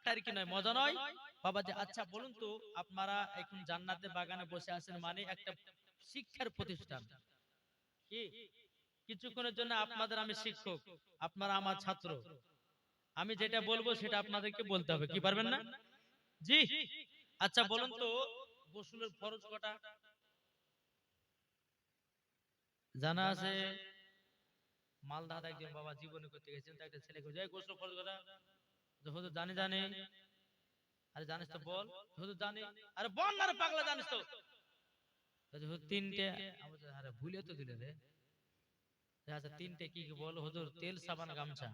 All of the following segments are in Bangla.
ঠাট্টা আর কি নয়, মজা নয় বাবাজি। আচ্ছা বলুন তো, আপনারা এখন জান্নাতের বাগানে বসে আছেন মানে একটা শিক্ষার প্রতিষ্ঠান কি? কিছুক্ষণের জন্য আপনাদের আমি শিক্ষক, আপনারা আমার ছাত্র। আমি যেটা বলবো সেটা আপনাদেরকে বলতে হবে, কি পারবেন না? জি। আচ্ছা বলুন তো, গোসলের ফরজ কটা জানা আছে? মালদা একজন বাবা জীবনে করতে গেছেন, তো একটা ছেলেকে যাই গোসল ফরজ কটা, হুজুর জানি জানি। আরে জানিস তো বল। হুজুর জানি। আরে বল না রে পাগলা, জানিস তো? হুজুর তিনটে। আরে ভুলে তো দিলে রে। আচ্ছা তিনটে কি কি বল হুজুর? তেল, সাবান, গামছা।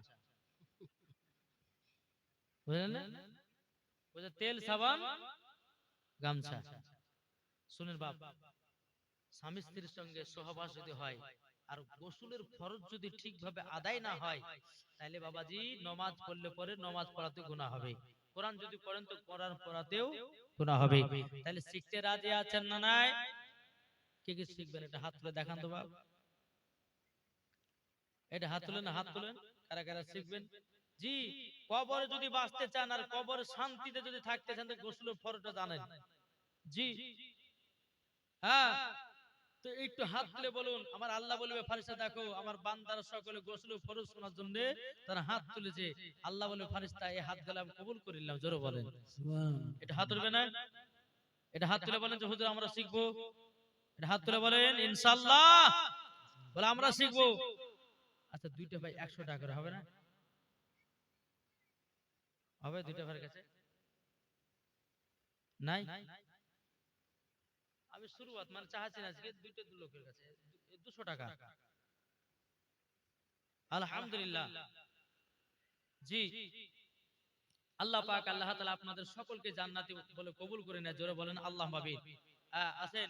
বুঝলেন না? বুঝলেন, তেল, সাবান, গামছা। শুনেন বাপ, স্বামী স্ত্রীর সঙ্গে সহবাস যদি হয় আর গোসলের ফরজ যদি ঠিকভাবে আদায় না হয়, তাহলে বাবাজি নমাজ পড়লে পরে নমাজ পড়াতে গুনাহ হবে। কোরআন যদি পড়েন তো কোরআন পড়াতেও গুনাহ হবে। তাহলে শিখতে রাজি আছেন না নাই? কে কি শিখবেন? এটা হাত তুলে দেখান তো বাপ। এটা হাত তুলেন, হাত তুলেন। কারা কারা শিখবেন? জি। কবরে যদি বাঁচতে চান আর কবরে শান্তিতে যদি থাকতে চান, তো গোসলের ফরজটা জানেন। জি। হ্যাঁ। তো একটু হাত তুলে বলুন। আমার আল্লাহ বলবে ফারিস্তা দেখো আমার বান্দারা সকলে গোসল ফরজ শোনার জন্য তারা হাত তুলেছে। আল্লাহ বলবে ফারিস্তা এই হাতগুলো আমি কবুল করে নিলাম। জোরে বলেন সুবহানাল্লাহ। এটা হাত তুলবে না? এটা হাত তুলে বলেন যে হুজুর আমরা শিখবো। এটা হাত তুলে বলেন ইনশাআল্লাহ। বলে আমরা শিখবো। আচ্ছা দুইটা ভাই 100 টাকা করে হবে না? হবে দুইটা ভাইয়ের কাছে? নাই? আমি শুরুয়াত মানে চাচ্ছি না আজকে দুইটা লোকের কাছে 200 টাকা। আলহামদুলিল্লাহ। জি। আল্লাহ পাক আল্লাহ তাআলা আপনাদের সকলকে জান্নাতি বলে কবুল করে নেয়। জোরে বলেন আল্লাহুম্মা আমিন। আছেন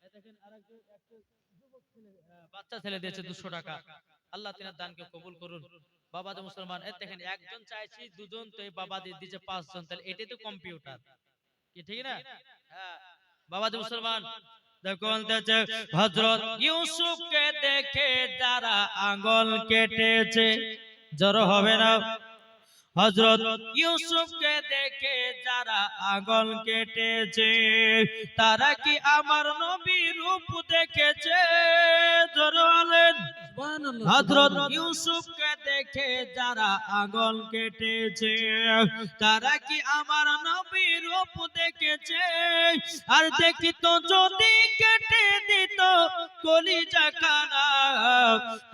এই দেখেন আরেকজন একটা যুবক ছেলে বাচ্চা ছেলে দিয়েছে 200 টাকা। আল্লাহ তিনার দানকে কবুল করুন। বাবাজি মুসলমান এই দেখেন একজন চাইছি দুজন, তো এই বাবাজি দিয়েছে 5 জন, তাহলে এটাই তো কম্পিউটার কি ঠিক না? হ্যাঁ বাবাজি মুসলমান দেখুন হযরত ইউসুফকে দেখে যারা আঙ্গুল কেটেছে, জড়ো হবে না? হযরত ইউসুফকে দেখে যারা আঙ্গুল কেটেছে তারা কি আমার নবীর রূপ দেখেছে? জোরে বলেন সুবহানাল্লাহ। হযরত ইউসুফকে দেখে যারা আঙ্গুল কেটেছে তারা কি আমার নবীর রূপ দেখেছে? আর দেখিত যদি কেটে দিত কলিজা খানা,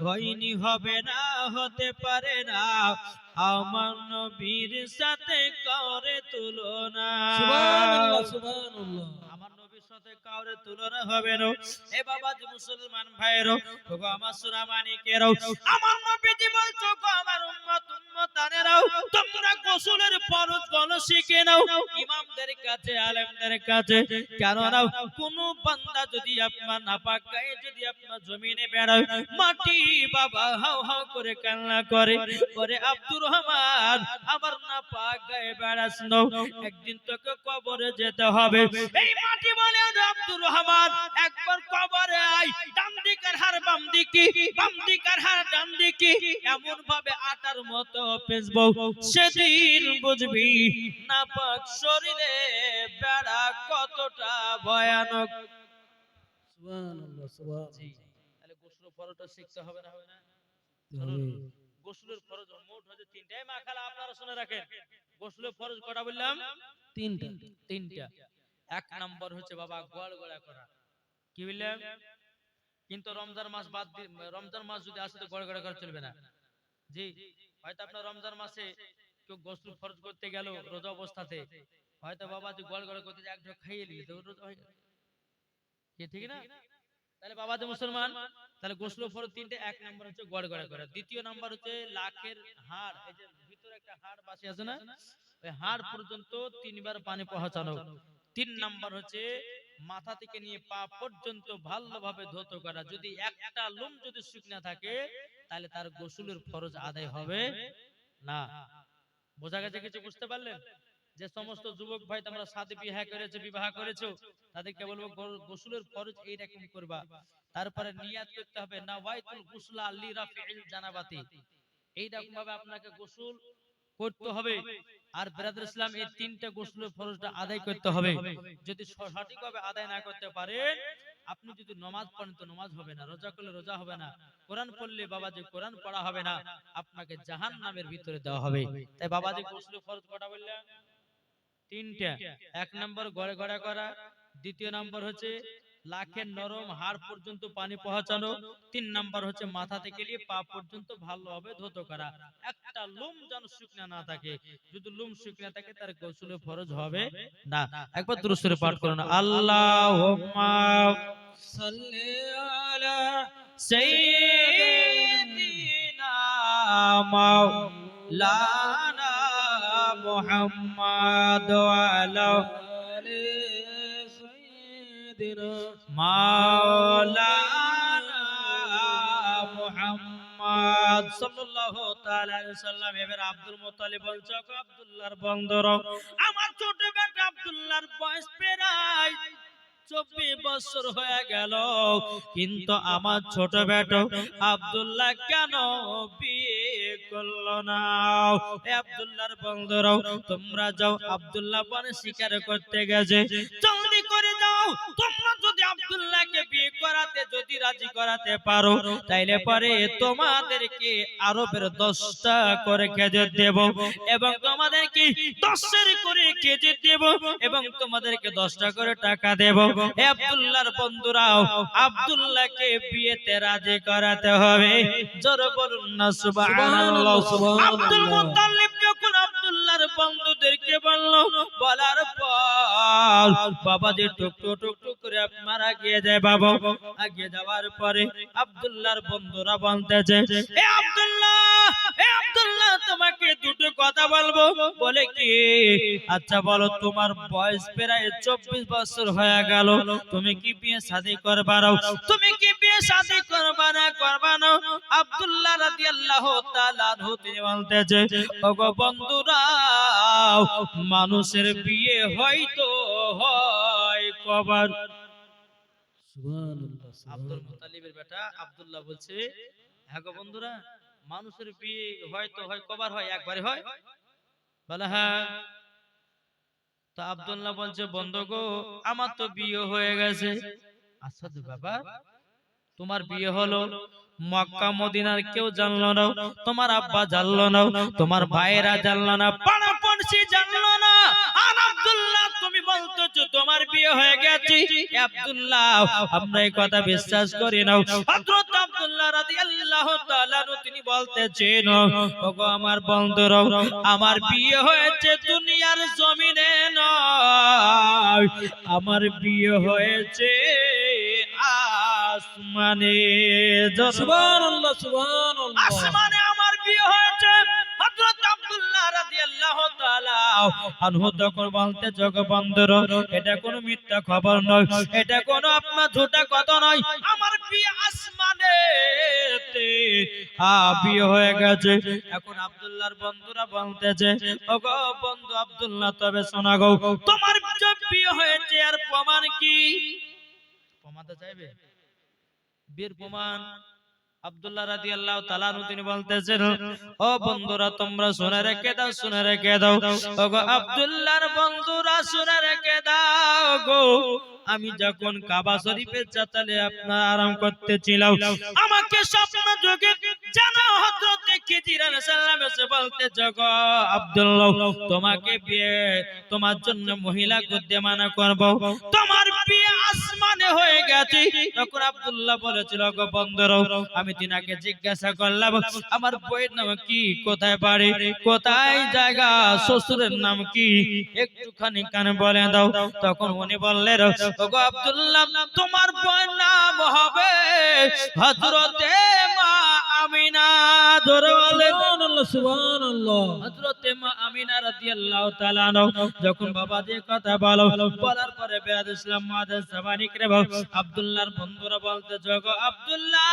হয়নি হবে না, হতে পারে না আমার নবীর সাথে কাউরে তুলনা। সুবহানাল্লাহ সুবহানাল্লাহ। আমার নবীর সাথে কাউরে তুলনা হবে না। এ বাবাজি মুসলমান ভাইরো, ওগো আমার সোনা মানিকেরও, আমার নবীজি বলছো গো আমার উম্মত উম্মতানেরাও, তোমরা গোসলের ফরজ গুলো শিখে নাও ইমামদের কাছে, আলেমদের কাছে। কেন নাও? কোন বান্দা যদি আপনার নাপাক গায়ে যদি আপনার জমিনে বেড়ায়, মাটি বাবা হাও হাও করে কান্না করে, করে আব্দুর রহমান আমার নাপাক গায়ে বেড়াস না, একদিন তোকে কবরে যেতে হবে। এই মাটি বলে আব্দুর রহমান একবার কবরে আয়, ডান দিকের হাড় বাম দিকে, বাম দিকের হাড় ডান দিকে, এমন ভাবে আটার মতো পেঁচবো, সেদিন বুঝবি নাপাক শরীরে বেড়া কতটা ভয়ানক। সুবহানাল্লাহ সুবহানাল্লাহ। তাহলে গোসল ফরজটা শিখতে হবে না? হবে না? শুনুন, গোসলের ফরজ মোট হচ্ছে তিনটা। মা খালা আপনারা শুনে রাখেন, গোসলের ফরজ কটা বললাম? তিনটা। তিনটা। এক নাম্বার হচ্ছে বাবা গোয়ালগড়া করা। কি বললাম? কিন্তু রমজান মাস বাদ দিয়ে, রমজান মাস যদি আসে তো গোয়ালগড়া করা চলবে না। জি। হয়তো আপনার রমজান মাসে কেউ গোসল ফরজ করতে গেল রোজা অবস্থাতে, হয়তো বাবা যে গোয়ালগড়া করতে এক ঢোক খাইয়ে নিল তো রোজা হয়ে গেল। কি ঠিক না? তাহলে বাবাজি মুসলমান, তাহলে গোসল ফরজ তিনটে। এক নাম্বার হচ্ছে গড়গড়া করা, দ্বিতীয় নাম্বার হচ্ছে লাখের হাড়, এই যে ভিতরে একটা হাড় বাসি আছে না, ওই হাড় পর্যন্ত 3 বার পানি পৌঁছানো। 3 নাম্বার হচ্ছে মাথা থেকে নিয়ে পা পর্যন্ত ভালোভাবে ধৌত করা। যদি একটা লোম যদি শুকনা থাকে তাহলে তার গোসলের ফরজ আদায় হবে না। বোঝা গেছে? কিছু বুঝতে পারলেন? যে সমস্ত যুবক ভাই তোমরা শাদী বিবাহ করেছো, তাদেরকে বলবো গোসলের ফরজ এইরকম করবা। তারপরে নিয়াত করতে হবে নাওয়াইতুল গুসলা লিরাফিল জানাবাতি। এইরকম ভাবে আপনাকে গোসল করতে হবে। আর ব্রাদার ইসলাম এই তিনটা গোসলের ফরজটা আদায় করতে হবে। যদি সঠিকভাবে আদায় না করতে পারেন, আপনি যদি নামাজ পড়েন তো নামাজ হবে না, রোজা করলে রোজা হবে না, কোরআন পড়লে বাবাজি কোরআন পড়া হবে না, আপনাকে জাহান্নামের ভিতরে দেওয়া হবে। তাই বাবাজি গোসলের ফরজ কটা বললেন? তিনটা। এক নম্বর গড়ে গড়া করা, দ্বিতীয় নম্বর হচ্ছে লাখের নরম হাড় পর্যন্ত পানি পৌঁছানো, তিন নম্বর হচ্ছে মাথা থেকে নিয়ে পা পর্যন্ত ভালোভাবে ধৌত করা। একটা লুম যেন শুকনা না থাকে, যদি লুম শুকনা থাকে তার গোসলে ফরজ হবে না। একবার দুরূদ শরীফ পাঠ করুন, আল্লাহুম্মা সাল্লি আলা সাইয়্যিদিনা মাওলানা মুহাম্মদ ওয়া আলা আলি সাইয়্যিদিনা মাওলানা মুহাম্মদ সাল্লাল্লাহু তাআলা আলাইহি সাল্লাম। এবার আব্দুল মুত্তালিব বলছে, আব্দুল্লাহর বন্ধুরা, আমার ছোট বেটা আব্দুল্লাহর বয়স প্রায় 24 বছর হয়ে গেল, কিন্তু আমার ছোট বেটা আব্দুল্লাহ কেন বিয়ে করলো না? আব্দুল্লাহর বন্ধুরা, তোমরা যাও, আব্দুল্লাহ বনে শিকার করতে গেছে, জলদি করে যাও। তোমরা যদি আব্দুল্লাহকে বিয়ে করাতে যদি রাজি করাতে পারো, তাইলে পরে তোমাদেরকে আরবের 10টা করে খেজুর দেব, এবং তোমাদেরকে 10 করে খেজুর দেব, এবং তোমাদেরকে 10টা করে টাকা দেব। আব্দুল্লাহর বন্ধুরাও, আব্দুল্লাহকে বিয়েতে রাজি করাতে হবে। জোরে বলুন না সুবহানাল্লাহ। আব্দুল মুত্তালিব যখন আব্দুল্লাহর বন্ধুদেরকে বলল, বলার পর বাবাজি টুক টুক করে মারা গিয়ে যায়। বাবা আগে যাওয়ার পরে আব্দুল্লাহর বন্ধুরা বলতেছে, এ আব্দুল্লাহ, এ আব্দুল্লাহ, তোমাকে দুটো কথা বলবো। বলে কি? আচ্ছা বলো, তোমার বয়স প্রায় 24 বছর হয়ে গেল, তুমি কি বিয়ে শাদী করবা না? তুমি কি বিয়ে শাদী করবা না? করবা না? আব্দুল্লাহ রাদিয়াল্লাহু তাআলা আনহু তিনি বলতেছে, ওগো বন্ধুরা, মানুষের বিয়ে হয়তো হয় কবার। সুবহানাল্লাহ। আব্দুল মুত্তালিবের বেটা আব্দুল্লাহ বলছে, হ্যাঁ গো বন্ধুরা, মানুষের বিয়ে হয়তো হয় কবার হয়? একবারে হয়? বলে হ্যাঁ। তো আব্দুল্লাহ বলছে, বন্ধু গো, আমার তো বিয়ে হয়ে গেছে। আচ্ছা তো বাবা, তোমার বিয়ে হলো, মক্কা মদিনার কেউ জানলো না, তোমার আব্বা জানলো না, তোমার ভাইয়েরা জানলো না, পাড়া পড়শি জানলো না, আর আব্দুল্লাহ তুমি বলতেছো তোমার বিয়ে হয়ে গেছে। আব্দুল্লাহ, আমরা এই কথা বিশ্বাস করি না। হযরত আব্দুল্লাহ রাদিয়াল্লাহু তাআলা তিনি বলতেছেন, ওগো আমার বন্ধুরা, আমার বিয়ে হয়েছে দুনিয়ার জমিনে নয়, আমার বিয়ে হয়েছে আসমানে। সুবহানাল্লাহ, সুবহানাল্লাহ। আসমানে আমার বিয়ে হয়েছে। হযরত আব্দুল্লাহ রাদিয়াল্লাহু তাআলা আনহু তখন বলতে, জগবন্ধুরা, এটা কোনো মিথ্যা খবর নয়, এটা কোনো আপনার ঝুটা কথা নয়, আমার বিয়ে আসমানেতে বিয়ে হয়ে গেছে। এখন আব্দুল্লাহর বন্ধুরা বলতেছে, ওগো বন্ধু আব্দুল্লাহ, তবে শোনা গো, তোমার বিয়ে হয়েছে আর প্রমাণ কি? প্রমাণটা চাইবে? বীর প্রমাণ। আব্দুল্লাহ রাদিয়াল্লাহু তাআলা আনহু তিনি বলতেছেন, ও বন্ধুরা, তোমরা শুনে রেখে দাও, শুনে রেখে দাও। ওগো আব্দুল্লাহর বন্ধুরা, শুনে রেখে দাও গো, আমি যখন কাবা শরীফে চাতালে আপনার আরাম করতেছিলাম, আমাকে স্বপ্ন যোগে জানা হযরত খিজির আলাইহিস সালাম এসে বলতে, গো আব্দুল্লাহ, তোমাকে বিয়ে, তোমার জন্য মহিলা করতে মানা করব, তোমার বিয়ে আসমানে হয়ে গেছে। তখন আব্দুল্লাহ বলেছিল, গো বন্ধুরা, আমি তিনাকে জিজ্ঞাসা করলাম, আমার বইয়ের নাম কি, কোথায় বাড়ি, কোথায় জায়গা, শ্বশুরের নাম কি, একটুখানি কানে বলে দাও। তখন উনি বললেন, ওগো আব্দুল্লাহ, তোমার বইয়ের নাম হবে হযরতে মা আমিনা। জোরে বলেন সুবহানাল্লাহ, সুবহানাল্লাহ। হযরতে মা আমিনা রাদিয়াল্লাহু তাআলা আনহা যখন বাবাদের কথা বলো, বলার পরে বেরাদ ইসলাম মাদার সাবানিক রে আব্দুল্লাহর বন্ধুরা বলতে, জগো আব্দুল্লাহ,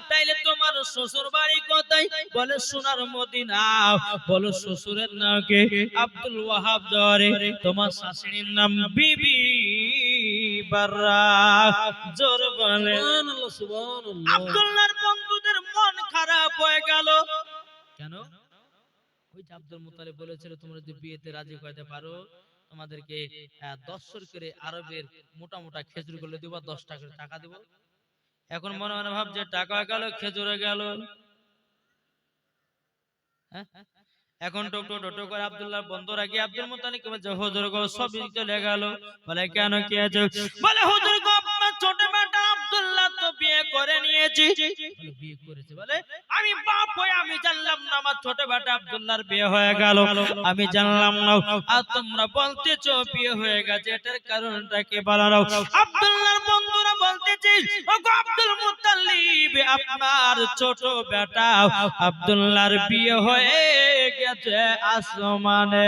তাইলে তোমার শ্বশুর বাড়ি কোথায়? বলে সোনার মদিনা। বলো শ্বশুরের নাম কি? আব্দুল ওয়াহাব। জরে তোমার শাশুড়ির নাম বিবি বাররা। জোর বলে সুবহানাল্লাহ, সুবহানাল্লাহ। আব্দুল্লাহর বন্ধুদের মন খারাপ হয়ে গেল। কেন? ওই যে আব্দুল মুত্তালিব বলেছিল তোমরা যদি বিয়েতে রাজি করতে পারো তোমাদেরকে 10 করে আরবের মোটা মোটা খেজুর গুলো দিব, 10 টাকা করে টাকা দিব। এখন মনে মনে ভাবছে টাকা গেল খেজুরে গেল, হ্যাঁ? এখন টোটো টোটো করে আব্দুল্লাহ বন্ধুরা গিয়ে আব্দুল মুত্তালিবকে বলছে হুজুর গো সব চলে গেল। বলে কেন কি আছে? বলে হুজুর গো আপনার ছোট বেটা আব্দুল্লাহ তো বিয়ে করে নিয়েছি। বলে বিয়ে করেছে? বলে আমি বাপ হয়ে আমি জানলাম না আমার ছোট বেটা আব্দুল্লাহর বিয়ে হয়ে গেল, আমি জানলাম না। আর তোমরা বলতেছো বিয়ে হয়ে গেছে, এটার কারণটা কি বলো? আব্দুল্লাহর বন্ধুরা বলতেছে ও গো আব্দুল মুত্তালিব আপনার ছোট বেটা আব্দুল্লাহর বিয়ে হয়ে গেছে আসমানে।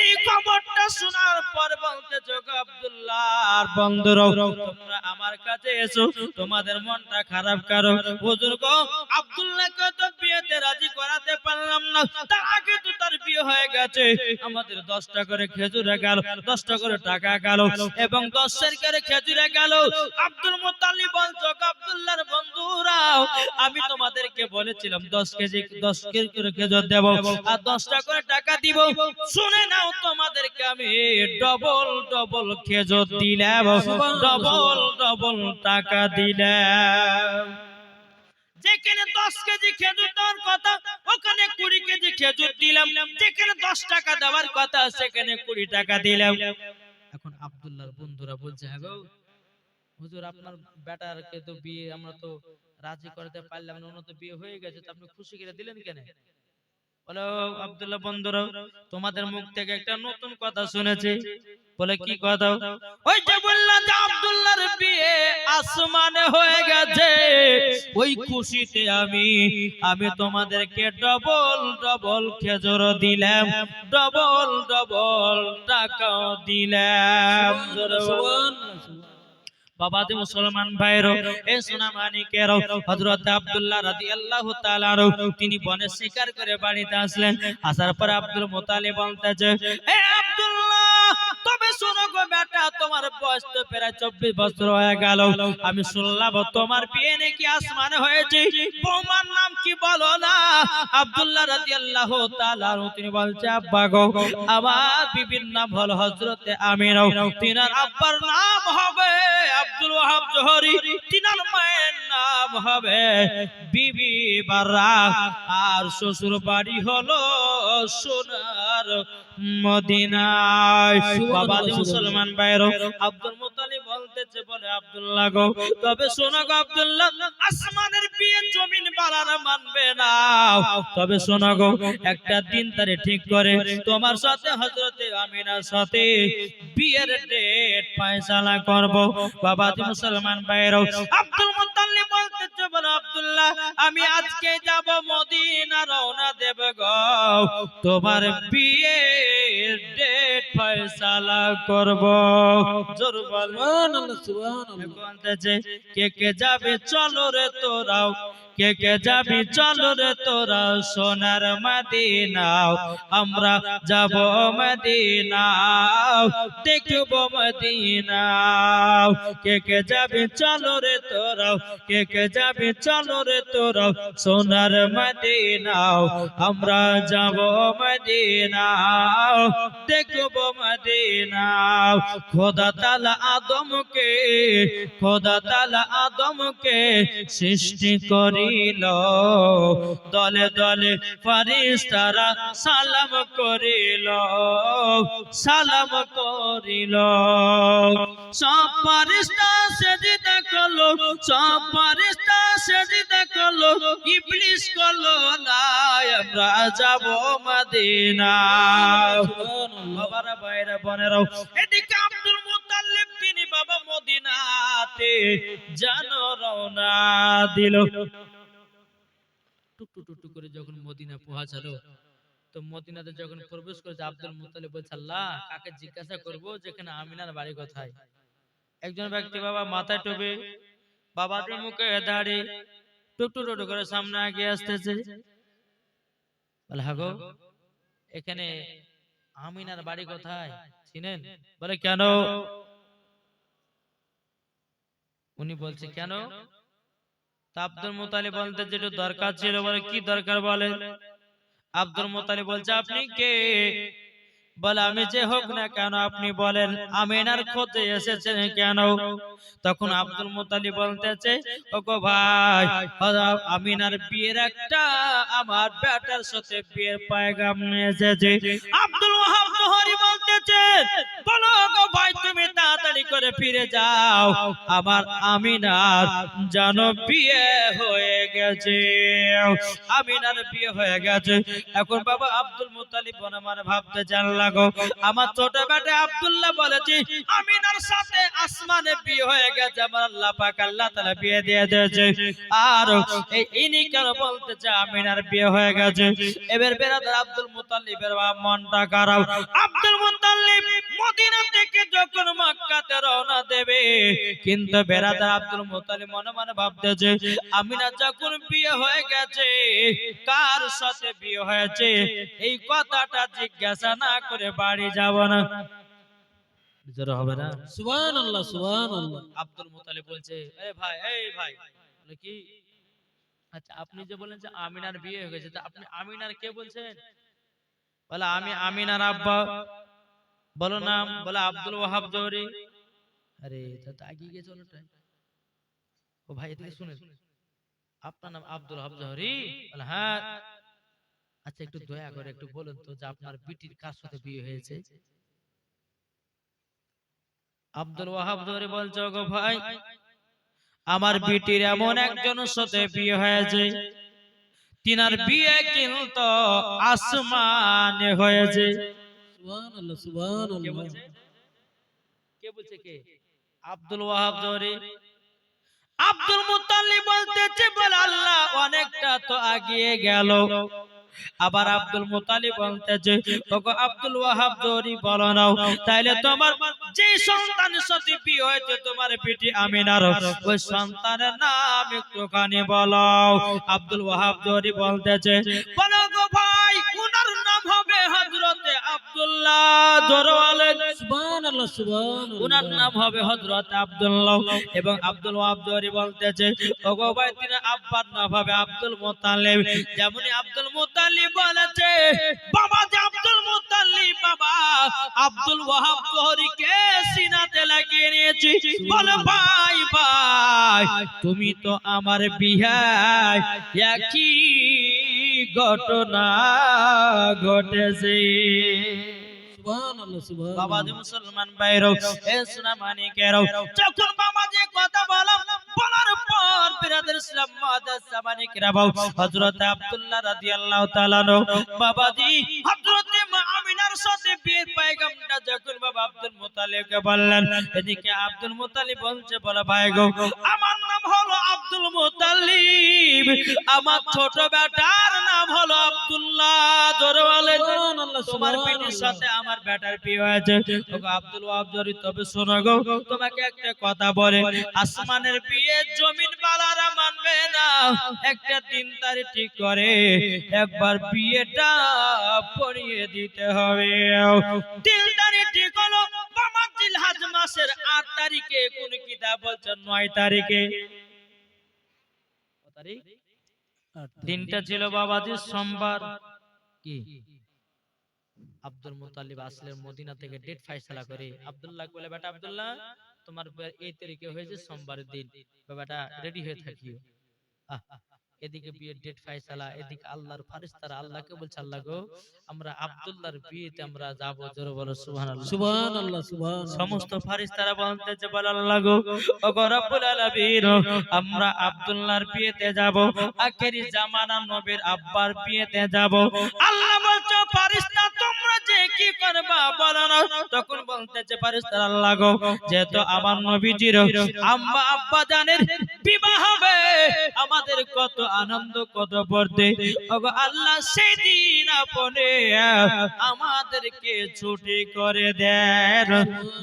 এই খবরটা শোনার পর বলতেছে গো আব্দুল্লাহর বন্ধুরা তোমরা আমার কাছে এসো, তোমাদের মনটা খারাপ করো। হুজুর গো আব্দুল্লাহকে তো বিয়েতে রাজি করাতে পারলাম না, তার আগে তো তার বিয়ে হয়ে গেছে। আমাদের 10 টাকা করে খেজুরে গেল, 10 টাকা করে টাকা গেল এবং 10 করে খেজুরে গেল। আব্দুল মুত্তালিব বলছো আব্দুল্লাহর বন্ধুরা আমি তোমাদেরকে বলেছিলাম 10 কেজি করে খেজুর দেব আর 10 টাকা করে টাকা দিব। শুনে নাও তোমাদেরকে আমি ডবল ডবল খেজুর দিলাম, ডবল ডবল টাকা দিলাম। যেখানে 10 কেজি খেজুর দেওয়ার কথা ওখানে 20 কেজি খেজুর দিলাম, যেখানে 10 টাকা দেওয়ার কথা সেখানে 20 টাকা দিলাম। এখন আব্দুল্লাহর বন্ধুরা বলছে হ্যাঁ গো হুজুর আপনার বেটারকে তো বিয়ে আমরা তো রাজি করতে পারলাম না, ওনার তো বিয়ে হয়ে গেছে, তো আপনি খুশি করে দিলেন কেন? বলে আব্দুল্লাহ বন্ধুরা তোমাদের মুখ থেকে একটা নতুন কথা শুনেছি। বলে কি কথা? ওই যে বললাম যে আব্দুল্লাহর বিয়ে আসমানে হয়ে গেছে, ওই খুশিতে আমি তোমাদেরকে ডবল ডবল খেজুর দিলাম, ডবল ডবল টাকাও দিলাম। বাবাতে মুসলমান ভাইরো এ সোনা মানিকেরও হযরত আব্দুল্লাহ রাদিয়াল্লাহু তাআলা তিনি বনে শিকার করে বাড়িতে আসলেন। আসার পর আব্দুল মুত্তালিব বলতেছে এ আব্দুল্লাহ তবে শোনো গো বেটা তোমার বয়স তো প্রায় 24 বছর হয়ে গেল, আমি শুনলাম তোমার বিয়ে নাকি আসমানে হয়েছে, বৌমার নাম কি বলো না? আব্দুল্লাহ রাদিয়াল্লাহু তাআলা তিনি বলছে আব্বা গো আমার বিবির নাম হলো হযরতে আমিনা, তিনার আব্বার নাম হবে আব্দুল ওয়াহাব জোহরি, তিনার মায়ের নাম হবে বিবি বাররা, আর শ্বশুর বাড়ি হলো সোনার মদিনায়। বাবা মুসলমান ভাইরো আব্দুল মুত্তালিব বলতেছে বলে আব্দুল্লাহ গো তবে শোনো গো আব্দুল্লাহ আসমানের বিয়ে জমিন বাড়ানো মানবে না, তবে শোনো গো একটা দিন তারে ঠিক করে তোমার সাথে হযরতে আমিনার সাথে বিয়ের ডেট ফয়সালা করব। বাবা মুসলমান ভাইরো আব্দুল মুত্তালিব বলতেছে বলে আব্দুল্লাহ আমি আজকে যাব মদিনা রওনা দেব গো, তোমার বিয়ে ডেট ফয়সালা করব। জোর বলেন সুবহানাল্লাহ। কে কে যাবে চলো রে তোরাও, কে কে যাবি চলো রে তোরা সোনার মদিনা, আমরা যাব মদিনা দেখব মদিনা। কে কে যাবি চলো রে তোরা, কে কে যাবি চলো রে তোরা সোনার মদিনা, আমরা যাব মদিনা দেখব মদিনা। খোদা তাআলা আদমকে, খোদা তাআলা আদমকে সৃষ্টি করিল, দলে দলে ফেরেশতারা সালাম করিল, সালাম করিল। সব ফেরেশতা সেজদা করলো, সব ফেরেশতা সেজদা করলো, ইবলিস করলো না, আমরা যাব মদিনা। বাবারা ভাইরা বোনেরা এদিকে আব্দুল মুত্তালিব তিনি বাবা মদিনাতে জানো রওনা দিল। টুকটু টুকটু করে যখন মদিনা পৌঁছালো, তো মদিনাতে যখন প্রবেশ করেছে আব্দুল মুত্তালিব বলছে আল্লাহ কাকে জিজ্ঞাসা করব যেখানে আমিনার বাড়ি কোথায়? একজন ব্যক্তি বাবা মাথায় টুপি, বাবাদের মুখে দাড়ি, টুকটু টুকটু করে সামনে এগিয়ে আসতেছে। বলে হাগো এখানে আমিনার বাড়ি কোথায় চিনেন? বলে কেন? উনি বলছে কেন? তা আব্দুল মুত্তালিব বলতে যেটা দরকার ছিল। বলে কি দরকার বলে? আব্দুল মুত্তালিব বলছে আপনি কে? বলে আমি যে হোক না কেন আপনি বলেন আমিনার খোঁজে এসেছেন কেন? তখন আব্দুল মুত্তালিব বলতেছে ওগো ভাই, আমিনার বিয়ের একটা আমার বেটার সাথে বিয়ের পয়গাম নিয়ে এসেছে। আব্দুল ওয়াহাব জোহরি বলতেছে বলো গো ভাই তুমি তাড়াতাড়ি করে ফিরে যাও, আমার আমিনার জানো বিয়ে হয়ে গেছে, আমিনার বিয়ে হয়ে গেছে। এখন বাবা আব্দুল মুত্তালিব মনে মনে ভাবতে জান লাগো আমার ছোট বেটা আব্দুল্লাহ বলেছি আমিনার সাথে আসমানে বিয়ে হয়ে গেছে, আমার আল্লাহ পাক আল্লাহ তাআলা বিয়ে দিয়ে দিয়েছে, আর এই ইনি কেন বলতেছে আমিনার বিয়ে হয়ে গেছে? এবার বেরাদার আব্দুল মুত্তালিবের মনটা খারাপ। আব্দুল মুত্তালিব মদিনা থেকে যখন মক্কাতে রওনা দেবে, কিন্তু বেরাদার আব্দুল মুত্তালিব মনে মনে ভাবতেছে আমিনা যখন বিয়ে হয়ে গেছে কার সাথে বিয়ে হয়েছে এই কথাটা জিজ্ঞাসা না করে বাড়ি যাব না। জোরে হবে না? সুবহানাল্লাহ সুবহানাল্লাহ। আব্দুল মুত্তালিব বলছে এই ভাই বলে কি আচ্ছা আপনি যে বলেন যে আমিনার বিয়ে হয়ে গেছে, তা আপনি আমিনার কে বলছেন? বলে আমি আমিনার আব্বা। বলো নাম? বলে আব্দুল ওয়াহাব জোহরি। আরে তা তো আগিয়ে গেছে ওটাই। ও ভাই এদিকে শুনেন, আপনার নাম আব্দুল ওয়াহাব জোহরি? বলে হ্যাঁ। আচ্ছা একটু দয়া করে একটু বলুন তো যে আপনার বিটির কার সাথে বিয়ে হয়েছে? আব্দুল ওয়াহাব জোহরি বলছে গো ভাই আমার বিটির এমন একজনের সাথে বিয়ে হয়েছে তিনার বিয়ে কিন্তু আসমানে হয়েছে। সুবহানাল্লাহ সুবহানাল্লাহ। কে বলছে? কে বলছে? কে? আব্দুল ওয়াহাব জোহরি। আব্দুল মুত্তালিব বলতেছে বলে আল্লাহ অনেকটা তো আগিয়ে গেল। আবার আব্দুল মুত্তালিব বলতেছে ওগো আব্দুল ওয়াহাব জোহরি বলো নাও তাইলে তোমার যে সন্তানের সাথে বিয়ে হয়েছে তোমার বিটি আমিনার ওই সন্তানের নাম একটুখানি বলো। আব্দুল ওয়াহাব জোহরি বলতেছে বলো গো ভাই ওনার নাম হবে হযরতে আব্দুল্লাহ। জোরে বলেন সুবহানাল্লাহ সুবহানাল্লাহ। ওনার নাম হবে হযরত আব্দুল্লাহ। এবং আব্দুল ওয়াহাব জোহরি বলতেছে ওগো ভাই তিনি আব্বার নাম হবে আব্দুল মুত্তালিব। যেমনি আব্দুল মুত্তালিব বলেছে বাবা যে আব্দুল মুত্তালিব বাবা আব্দুল ওয়াহাব জোহরিকে সিনাতে লাগিয়ে নিয়েছি। বলে ভাই তুমি তো আমার বিয়ায় একই ঘটনা ঘটেছে। সুবহানাল্লাহ সুবহানাল্লাহ। বাবাজি মুসলমান ভাইরাও এ সোনা মানিকেরাও যখন বাবাজি কথা বলার পর বিরাদর ইসলাম মাদাস মানিকেরাও হযরত আব্দুল্লাহ রাদিয়াল্লাহু তাআলা বাবাজি হযরত আমিনার সাথে বিয়ের পয়গামটা যখন বাবা আব্দুল মুত্তালিবকে বললেন, এদিকে আব্দুল মুত্তালিব বলছে বলে ভাই গো আমার নাম হলো আব্দুল মুত্তালিব, আমার ছোট বেটার নাম হলো আব্দুল্লাহ। জোরে বলেন তোমার বিটির সাথে আমার বেটার বিয়ে হয়েছে। ওগো আব্দুল ওয়াহাব জোহরি তবে শোনো গো তোমাকে একটা কথা বলে আসমানের বিয়ে জমিন বালারা মানবে না, একটা দিন তারিখ ঠিক করে একবার বিয়েটা পড়িয়ে দিতে হবে। দিন তারিখ ঠিক হলো বাবা জিলহজ মাসের ৮ তারিখে, কোন কিতাব বলছে ৯ তারিখে। কত তারিখ? দিনটা ছিল বাবাজি সোমবার। কি আব্দুল মুত্তালিব আসলেন মদিনা থেকে ডেট ফাইসালা করে আব্দুল্লাহ বলে বেটা আব্দুল্লাহ তোমার এই তারিখে হয়েছে সোমবারের দিন, বেটা রেডি হয়ে থাকিও। এদিকে বিয়ের ডেট ফাইসালা, এদিকে আল্লাহর ফেরেশতারা আল্লাহকে বলছে আল্লাহ গো আমরা আব্দুল্লাহর বিয়েতে আমরা যাব। জোরে বলো সুবহানাল্লাহ সুবহানাল্লাহ সুবহানাল্লাহ। সমস্ত ফেরেশতারা বলতেছে বলে আল্লাহ গো ওগো রব্বুল আলামিন আমরা আব্দুল্লাহর বিয়েতে যাব, আখেরি জামানার নবীর আব্বার বিয়েতে যাব। আল্লাহ বলছে ফেরেশতা তোমরা যে কি করবা বলো না। তখন বলতেছে ফেরেশতারা আল্লাহ গো যেহেতু আমার নবীজির আম্মা আব্বা জানের বিবাহ হবে আমাদের কত আনন্দ কত পড়তে, ওগো আল্লাহ সেদিন আপনি আমাদেরকে ছুটি করে দেন।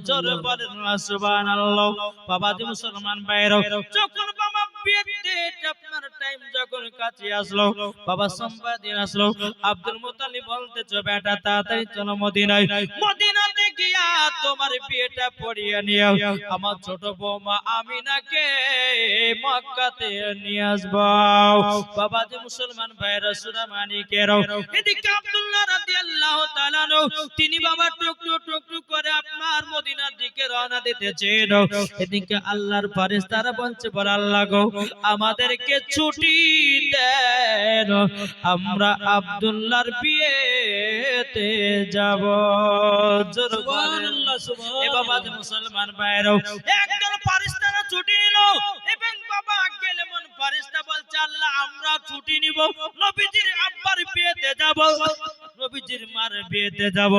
জোরে বলেন সুবহানাল্লাহ। বাবাজি মুসলমান ভাইরাও যখন বাবা বিয়ের ডেট আপনার টাইম যখন কাছে আসলো, বাবা সোমবার দিন আসলো, আব্দুল মুত্তালিব বলতেছে বেটা তাড়াতাড়ি চলো মদিনায়। মদিনাতে গিয়া তোমার বিয়েটা পড়িয়ে নিও, আমার ছোট বৌমা আমিনাকে মক্কাতে নিয়ে আসবো। বাবা যে মুসলমান ভাইরা সুরামানিকেরাও, এদিকে আব্দুল্লাহ রাদিয়াল্লাহু তাআলা আনহু তিনি বাবা টুক করে আপনার মদিনার দিকে রওনা দিতেছেন। এদিকে আল্লাহর ফেরেশতারা বলছে, বল আল্লাহ গো আমাদেরকে ছুটি দেন, আমরা আব্দুল্লাহর বিয়েতে যাব। জোরে বলেন সুবহানাল্লাহ, এ বাবা যে মুসলমান ভাইরাও, একদল ফেরেশতারা ছুটি নিল এবং বাবা গেলে মন ফেরেশতা বলছে, আল্লাহ আমরা ছুটি নিব, নবীজির আব্বার বিয়েতে যাব, নবীজির মার বিয়েতে যাব,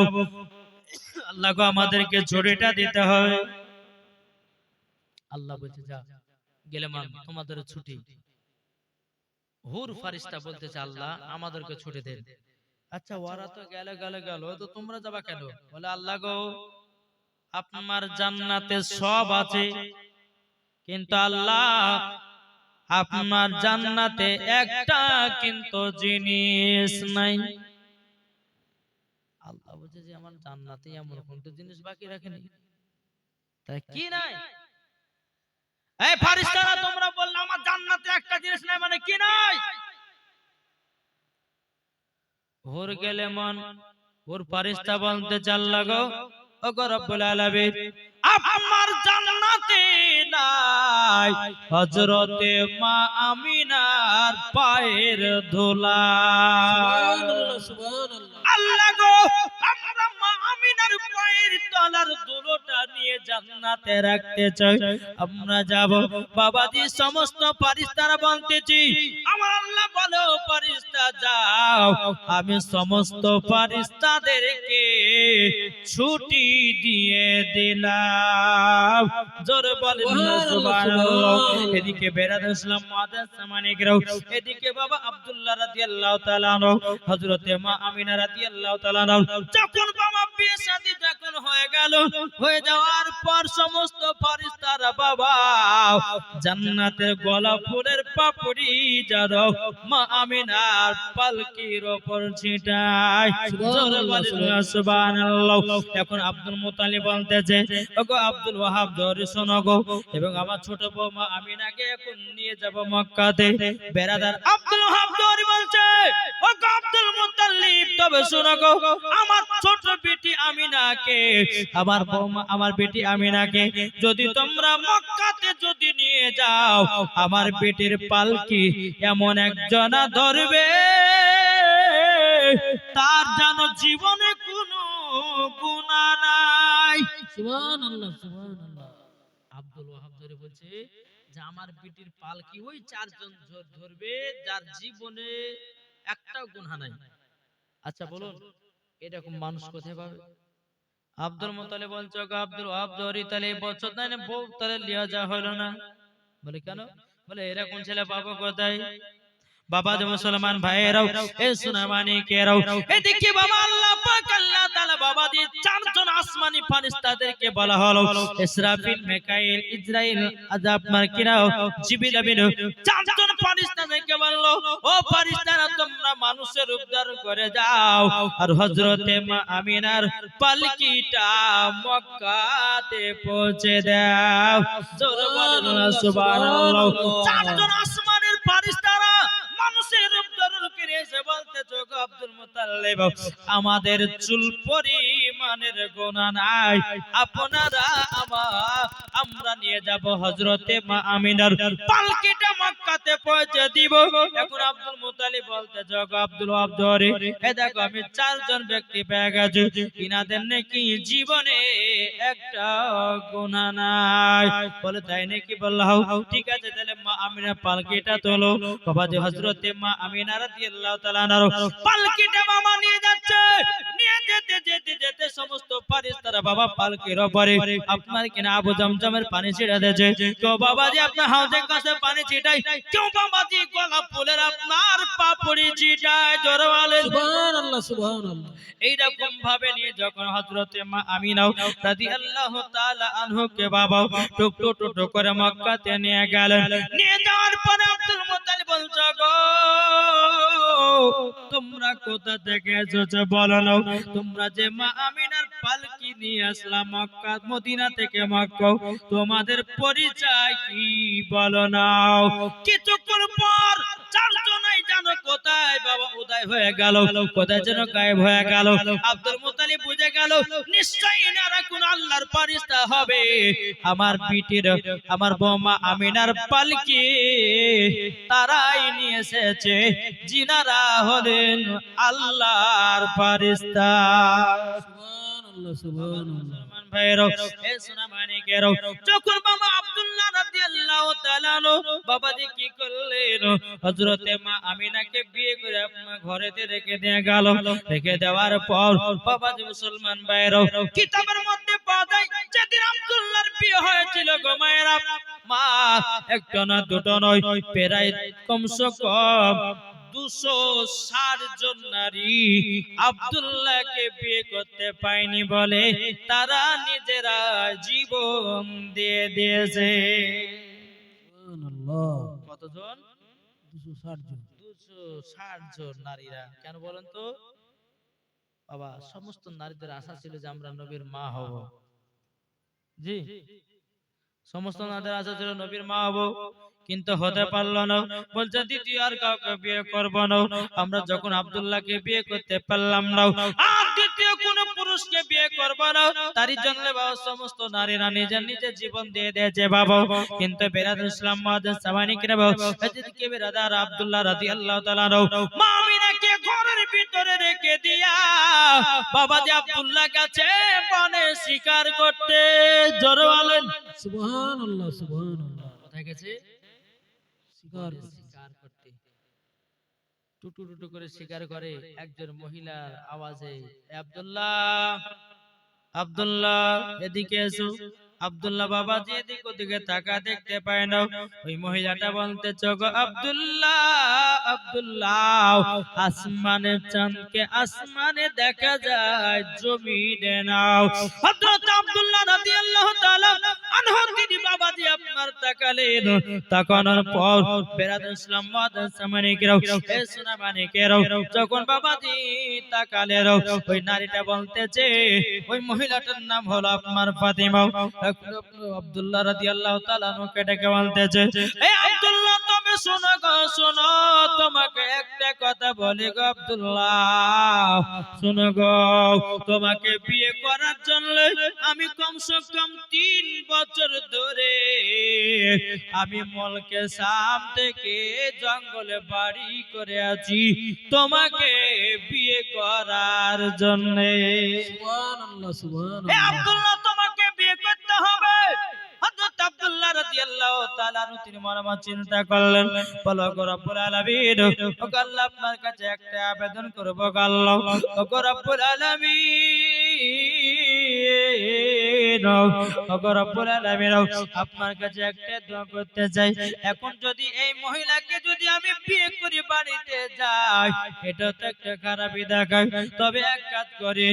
আল্লাহ গো আমাদেরকে ছুটিটা দিতে হবে। আল্লাহ বলছে, যা গেলে মান তোমাদের ছুটি। হুর ফেরেশতা বলতেছে, আল্লাহ আমাদেরকে ছুটি দেন। আচ্ছা ওরা তো গেল, তো তোমরা যাবা কেন? বলে, আল্লাহ গো আপনার জান্নাতে সব আছে, কিন্তু আল্লাহ আপনার জান্নাতে একটা কিন্তু জিনিস নাই। আল্লাহ বলছে যে আমার জান্নাতে এমন কোন জিনিস বাকি রাখেনি, তাই কি নাই? এই ফেরেশতারা তোমরা বললে আমার জান্নাতে একটা জিনিস নাই, মানে কি নাই? ওর গেলে মন ওর ফেরেশতা বলতে আল্লাহ গো ওগো রব্বুল আলামিন আমার জান্নাতে নাই হযরতে মা আমিনার পায়ের ধুলা। সুবহানাল্লাহ, সুবহানাল্লাহ। আল্লাহ গো আমরা মা আমিনার পায়ের তলার ধুলোটা নিয়ে জান্নাতে রাখতে চাই, আমরা যাব। বাবাজি সমস্ত ফেরেশতারা বলতেছি, আমার আল্লাহ বলো ফেরেশতা যাও, আমি সমস্ত ফেরেশতাদেরকে ছুটি দিয়ে দিলাম। জোরে বলেন না সুবহানাল্লাহ। এদিকে বেরাদ ইসলাম মুআদ্দাস সামানিকরাও, এদিকে বাবা আব্দুল্লাহ রাদিয়াল্লাহু তাআলা আনহু হযরতে মা আমিনা রাদিয়াল্লাহু তাআলা আনহু যখন বাবা বিয়ে শাদী যখন হয়ে যাওয়ার পর সমস্ত ফেরেশতারা বাবা জান্নাতের গোলাপ ফুলের পাপড়ি যারা মা আমিনার পালকির উপর ছিটায়। জোরে বলেন না সুবহানাল্লাহ। এখন আব্দুল মুত্তালিব বলতেছে, ওগো আব্দুল ওয়াহাব জোরে শোনো গো, এবং আমার ছোট বৌমা আমিনাকে এখন নিয়ে যাব মক্কাতে। বেরাদার আব্দুল ওয়াহাব জোরে বলছে, ওগো আব্দুল মুত্তালিব তবে শোনো গো, আমার ছোট বেটি আমিনাকে, আমার বৌমা আমার বেটি আমিনাকে যদি তোমরা মক্কাতে যদি নিয়ে যাও, আমার বেটির পালকি এমন একজনা ধরবে তার যেন জীবনে কোনো গুনাহ নাই। সুবহানাল্লাহ, সুবহানাল্লাহ। আব্দুল ওয়াহাব ধরে বলছে যে আমার বেটির পালকি ওই চারজন ধরবে যার জীবনে একটাও গুনাহ নাই। আচ্ছা বলুন এরকম মানুষ কোথায় পাবে? আব্দুল মুত্তালিব বলছে, গো আব্দুল ওয়াহাব ধরি তাহলে এই বছর তাহলে বউ তাহলে লিয়া যা হলো না। বলে কেন? বলে এরকম ছেলে পাবো কোথায়? বাবা যে মুসলমান ভাইয়েরাও এ সুনামানিকেরাও, এদিকে বাবা আল্লাহ পাক আল্লাহ তাআলা বাবা দিয়ে চারজন আসমানি ফেরেশতাদেরকে বলা হলো ইসরাফিল, মিকাইল, ইসরাইল, আযাব মারকিরাও, জিবরিল আমিন, চারজন ফেরেশতাদেরকে বলল, ও ফেরেশতারা তোমরা মানুষের রূপ ধারণ করে যাও আর হযরতে মা আমিনার পালকিটা মক্কাতে পৌঁছে দাও। জোরে বলেন না সুবহানাল্লাহ। চারজন আসমানের ফেরেশতারা মানুষের রূপ ধারণ করে এসে বলতেছে, গো আব্দুল মুত্তালিব আমাদের চুল পরিমাণের গুনাহ নাই, আপনারা আমরা নিয়ে যাব হযরতে মা আমিনার পালকিটা মক্কাতে পৌঁছে দিব। এখন আব্দুল মুত্তালিব বলতেছে, গো আব্দুল ওয়াহাব ধরে এ দেখো আমি চারজন ব্যক্তি পেয়ে গেছি, ইনাদের নাকি জীবনে একটা গুনাহ নাই। বলে তাই নাকি? বললাম ঠিক আছে তাহলে মা আমিনার পালকিটা তোলো। বাবা যে হযরতে মা আমিনা রাদিয়াল্লাহু তাআলা আনহা পালকিটা মামা নিয়ে যাচ্ছে, নিয়ে যেতে সমস্ত ফেরেশতারা বাবা পালকির উপরে আপনার কিনা আবু জমজমের পানি ছিটা দেছে। কেউ বাবাজি আপনার হাউজের কাছে পানি ছিটাই, কেউ বাবাজি গোলাপ ফুলের আপনার পাপড়ি ছিটায়। জোরে বলেন সুবহানাল্লাহ, সুবহানাল্লাহ। এইরকম ভাবে নিয়ে যখন হযরতে মা আমিনা রাদিয়াল্লাহু তাআলা আনহুকে বাবা টুক করে মক্কাতে নিয়ে গেলেন। নিয়ে যাওয়ার পরে আব্দুল মুত্তালিব বলছে, গো তোমরা কোথা থেকে এসেছো বলো না, তোমরা যে মা আমিনার পালকি কি নিয়ে আসলাম মক্কা মদিনা থেকে মক্কা, তোমাদের পরিচয় কি বলো নাও। কিছুক্ষণ পর চারজনাই জানো কোথায় বাবা উদয় হয়ে গেল, কোথায় যেন গায়েব হয়ে গেল। আব্দুল মুত্তালিব বুঝে গেল নিশ্চয়ই এনারা কোন আল্লাহর ফেরেশতা হবে। আমার পিটির আমার বৌমা আমিনার পালকি তারাই নিয়ে এসেছে, যিনারা হলেন আল্লাহর ফেরেশতা। সুবহানাল্লাহ সুবহানাল্লাহ। মুসলমান ভাইয়েরা, এ সোনা মানিকেরা, যখন বাবা আব্দুল্লাহ রাদিয়াল্লাহু তাআলা আনহু বাবাজি কি করলেন, হযরতে মা আমিনাকে বিয়ে করে আপনার ঘরেতে রেখে দিয়ে গেল। রেখে দেওয়ার পর বাবাজি মুসলমান ভাইয়েরা, কিতাবের মধ্যে পাওয়া যায় যেদিন আব্দুল্লাহর বিয়ে হয়েছিল গো মায়েরা, মা একটা না দুটো নয়, প্রায় কমসে কম 260 জন নারী আব্দুল্লাহকে বিয়ে করতে পায়নি বলে তারা নিজেরা জীবন দিয়ে দিয়েছে। সুবহানাল্লাহ। কতজন? 260 জন। 260 জন নারীরা। কেন বলেন তো বাবা? সমস্ত নারীদের আশা ছিল যে আমরা নবীর মা হব। জি, সমস্ত নারীদের আশা ছিল নবীর মা হব, কিন্তু হতে পারলো না। বলছে দ্বিতীয় আর কাউকে বিয়ে করব না। আমরা যখন আব্দুল্লাহকে বিয়ে করতে পারলাম না, আর দ্বিতীয় কোন পুরুষকে বিয়ে করব না। তারই জন্য বাবা সমস্ত নারীরা নিজের নিজের জীবন দিয়ে দিয়েছে বাবা। কিন্তু বেরাদুল ইসলাম মুআজ্জিজ সামানি কে বাবা, এদিকে বেরাদার আব্দুল্লাহ রাদিয়াল্লাহু তাআলা মা আমিনাকে ঘরের ভিতরে রেখে দিয়া বাবাজি আব্দুল্লাহ কাছে বনে শিকার করতে। জোরে বলেন সুবহানাল্লাহ সুবহানাল্লাহ। কোথায় গেছে? শিকার বনে শিকার করতে। টুটু টুটু করে শিকার করে একজন মহিলার আওয়াজে, এ আব্দুল্লাহ, আব্দুল্লাহ এদিকে এসো। আব্দুল্লাহ বাবাজি এদিক ওদিকে তাকা দেখতে পায় না। ওই মহিলাটা বলতে গো আব্দুল্লাহ, আব্দুল্লাহ, আসমানের চাঁদকে আসমানে দেখা যায়, জমিনে নাও। হযরত আব্দুল্লাহ রাদিয়াল্লাহু তাআলা আনহু তিনি বাবাজি আপনার তাকালেন। তাকানোর পর বেরাদুল ইসলাম মুআজ্জিজ সামানি কেরাও, এ সোনা মানিকেরাও, যখন বাবাজি তাকালেন ওই নারীটা বলতেছে, ওই মহিলাটার নাম হলো আপনার ফাতিমা। আব্দুল্লাহ রাদিয়াল্লাহু তাআলা কে ডেকে বলতেছে, এই আব্দুল্লাহ তুমি শোনো গো শোনো, তোমাকে একটা কথা বলি গো আব্দুল্লাহ, শোনো গো, তোমাকে বিয়ে করার জন্য আমি কমসে কম 3 বছর ধরে আমি মলকে শাম থেকে জঙ্গলে বাড়ি করে আছি তোমাকে বিয়ে করার জন্য। সুবহানাল্লাহ এ সুবহানাল্লাহ। আব্দুল্লাহ তোমাকে বিয়ে করতে হবে। হযরত আব্দুল্লাহ রাদিয়াল্লাহু তাআলা তিনি মনে মনে চিন্তা করলেন, বলো গো রব্বুল আলামিন, ও আল্লাহ আপনার কাছে একটা আবেদন করব গো আল্লাহ, ও গো রব্বুল আলামিন, ও গো রব্বুল আলামিন, আপনার কাছে একটা দোয়া করতে চাই। এখন যদি এই মহিলাকে যদি আমি বিয়ে করি বাড়িতে যাই, এটা তো একটা খারাপই দেখায়। তবে এক কাজ করি,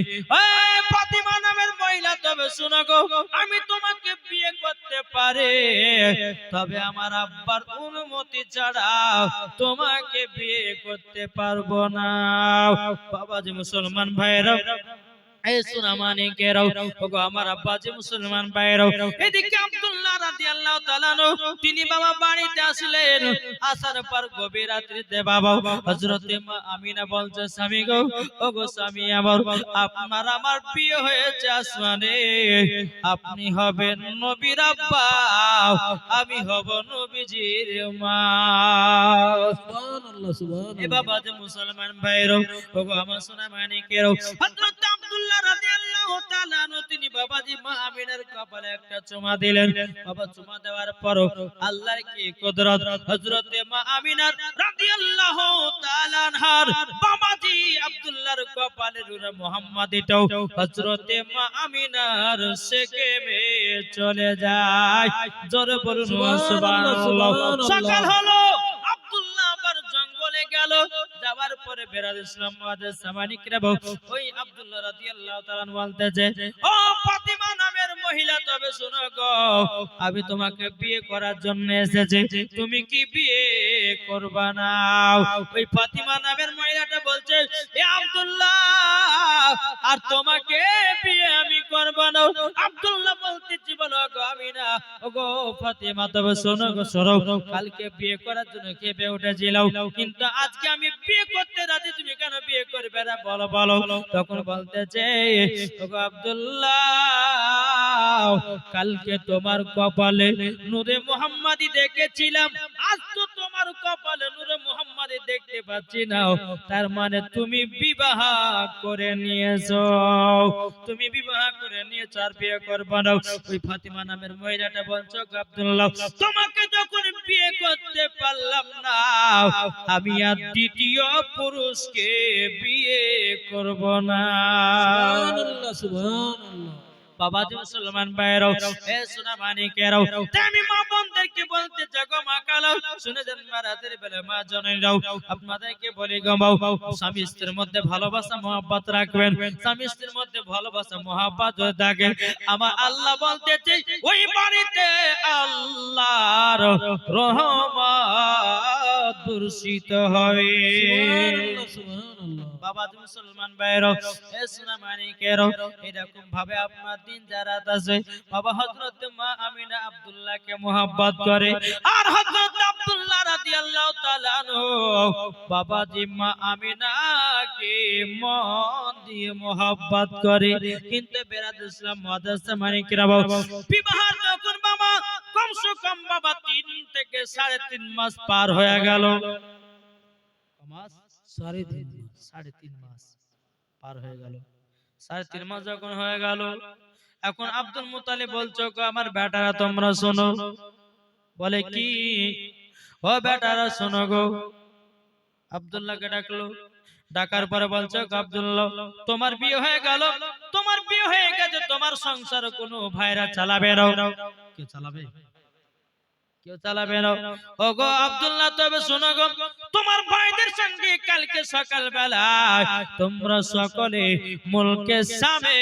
এই ফাতিমা নামের মহিলা, তবে শোনো গো, আমি তোমাকে বিয়ে করতে পারি, তবে আমার আব্বার অনুমতি ছাড়া তোমাকে বিয়ে করতে পারবো না। বাবাজি মুসলমান ভাইরা, এই সোনা মানিকেরাও, ওগো আমার আব্বাজি মুসলমান ভাইরাও, এদিকে আব্দুল্লাহ রাদিয়াল্লাহু তাআলা আনহু তিনি বাবা বাড়িতে আসলেন। আসার পর গভীর রাত্রিতে বাবা হযরতে মা আমিনা বলছে, স্বামী গো, ওগো স্বামী আমার, আপনার আমার বিয়ে হয়েছে আসমানে, আপনি হবেন নবীর আব্বা, আমি হব নবীজির মা। সুবহানাল্লাহ এ সুবহানাল্লাহ। বাবা যে মুসলমান ভাইরাও, ওগো আমার সোনা মানিকেরাও, হযরত আব্দুল্লাহ রাদিয়াল্লাহু তাআলা আনহু তিনি বাবাজি মা আমিনার কপালে একটা চুমা দিলেন। বাবা চুমা দেওয়ার পর আল্লাহর কি কুদরত, হযরতে মা আমিনার রাদিয়াল্লাহু তাআলা আনহার বাবাজি আব্দুল্লাহর কপালের উপরে মুহাম্মাদিটাও হযরতে মা আমিনার সেকেমে চলে যায়। জোরে বলুন সুবহানাল্লাহ। সকাল হলো, আব্দুল্লাহ আবার জঙ্গলে গেল। যাওয়ার পরে বেরাদুল ইসলাম মুআজ্জিজ সামানি কেরাও, ওই আব্দুল্লাহ রাদিয়াল্লাহু তাআলা বলতেছে, ও ফাতিমা নামের মহিলা, তবে শোনো গো, আমি তোমাকে বিয়ে করার জন্য এসেছি, তুমি কি বিয়ে করবা না? ওই ফাতিমা নামের মহিলাটা বলছে, এ আব্দুল্লাহ, আর তোমাকে বিয়ে আমি করব দাও। আব্দুল্লাহ বলতেছি বলো গো আমিনা, ওগো ফাতিমা, তবে শোনো গো শোনো, কালকে বিয়ে করার জন্য খেপে উঠেছিলাম, কিন্তু আজকে আমি বিয়ে করতে রাজি, তুমি কেন বিয়ে করবে না বলো বলো। তখন বলতেছে ওগো আব্দুল্লাহ, কালকে তোমার কপালে নূরে মুহাম্মাদি দেখেছিলাম, আজ তো তোমার কপালে নূরে মুহাম্মাদি দেখতে পাচ্ছি না, তার মানে তুমি বিবাহ করে নিয়েছো, তুমি বিবাহ করে নিয়েছো, আর বিয়ে করবে না। ওই ফাতিমা নামের মহিলাটা বলছো আব্দুল্লাহ, তোমাকে যখন বিয়ে করতে পারলাম না, আমি আর দ্বিতীয় পুরুষকে বিয়ে করব না। সুবহানাল্লাহ সুবহানাল্লাহ। বাবাজি মুসলমান ভাইরাও, এ সোনা মানিকেরাও, তাই আমি মা বোনদেরকে বলতে জাগো মা কালো, শুনে যান মা রাতের বেলা মা জনেরাও, আপনাদেরকে বলি গো মাও, স্বামী স্ত্রীর মধ্যে ভালোবাসা মহব্বত রাখবেন, স্বামী স্ত্রীর মধ্যে ভালোবাসা মহব্বত যদি থাকে, আমার আল্লাহ বলতেছে ওই বাড়িতে আল্লাহর রহমত বর্ষিত হবে। সুবহানাল্লাহ সুবহানাল্লাহ। বাবাজি মুসলমান ভাইরাও, এ সোনা মানিকেরাও, এরকম ভাবে আপনার দিন যারাত আছে, বাবা হযরত মা আমিনা আব্দুল্লাহকে মহব্বত করে, আর হযরত আব্দুল্লাহ রাদিয়াল্লাহু তাআলা আনহু বাবাজি মা আমিনাকে মন দিয়ে মহব্বত করে। কিন্তু বেরাদ ইসলাম মাদ্রাসা মানিকেরাও, বিবাহ যখন বাবা কমসে কম বাবা 3 থেকে 3.5 মাস পার হয়ে গেল, মাস 3.5 মাস। 3.5 মাস পার হয়ে গেল, 3.5 মাস যখন হয়ে গেল, এখন আব্দুল মুতালিব বলছো গো আমার বেটারা তোমরা শোনো, বলে কি ও বেটারা শোনো গো, আব্দুল্লাহকে ডাকলো, ডাকার পরে বলছো গো আব্দুল্লাহ, তোমার বিয়ে হয়ে গেল, তোমার বিয়ে হয়ে গেছে, তোমার সংসার কোনো ভাইরা চালাবে না, কে চালাবে, কেউ চালাবে না। ও গো আব্দুল্লাহ, তবে শোনো গো, তোমার ভাইদের সঙ্গে কালকে সকাল বেলায় তোমরা সকলে মুলকে সামে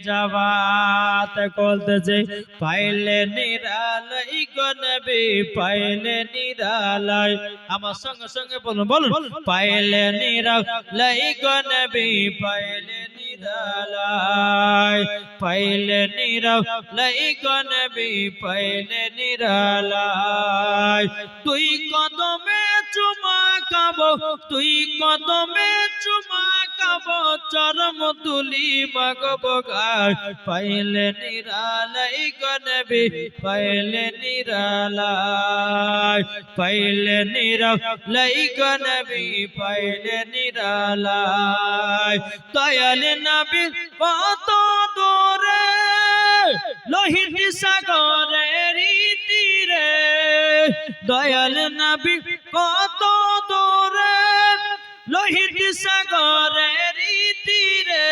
যাবাতে বলতেছে, পাইলে নিরালাই গো নবী, পাইলে নিরালাই, আমার সঙ্গে সঙ্গে বলুন বলুন, পাইলে নিরালাই গো নবী, পাইলে নিরালাই, পাইলে নিরালাই গো নবী, পাইলে নিরালাই, তুই কদমে চুমা খাবো, তুই কদমে চুমা খাবো, চরম তুলি মাগবো গায়, পাইলে নিরালাই গো নবী, পাইলে নিরালাই, পাইলে নিরালাই গো নবী, পাইলে নিরালাই, দয়াল নবী কত দূরে লোহিত সাগরের তীরে, দয়াল নবী কত দূরে লোহিত সাগরের তীরে,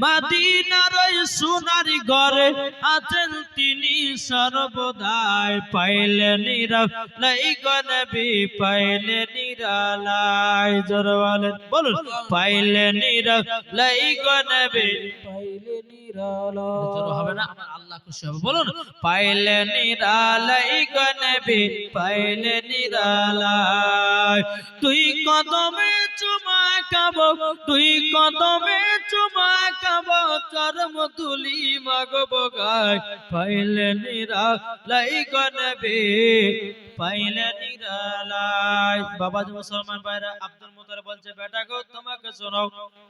মদিনার সোনার ঘরে আছেন তিনি সর্বদাই, পাইলে নিরালাই গো নবী, পাইলে নিরালাই, জোরে বলেন বলুন, পাইলে নিরালাই গো নবী, পাইলে নিরালাই। জোরে হবে না, আমার আল্লাহ খুশি হবে, বলুন পাইলে নিরালাই গো নবী, পাইলে নিরালাই, তুই কদমে চুমা খাবো, তুই কদমে চুমা খাবো, চরম তুলি মাগবো গায়, পাইলে নিরালাই গো নবী, পাইলে নিরালাই। বাবাজি মুসলমান ভাইরা, আব্দুল মুতালিব বলছে বেটা গো তোমাকে শোনাও,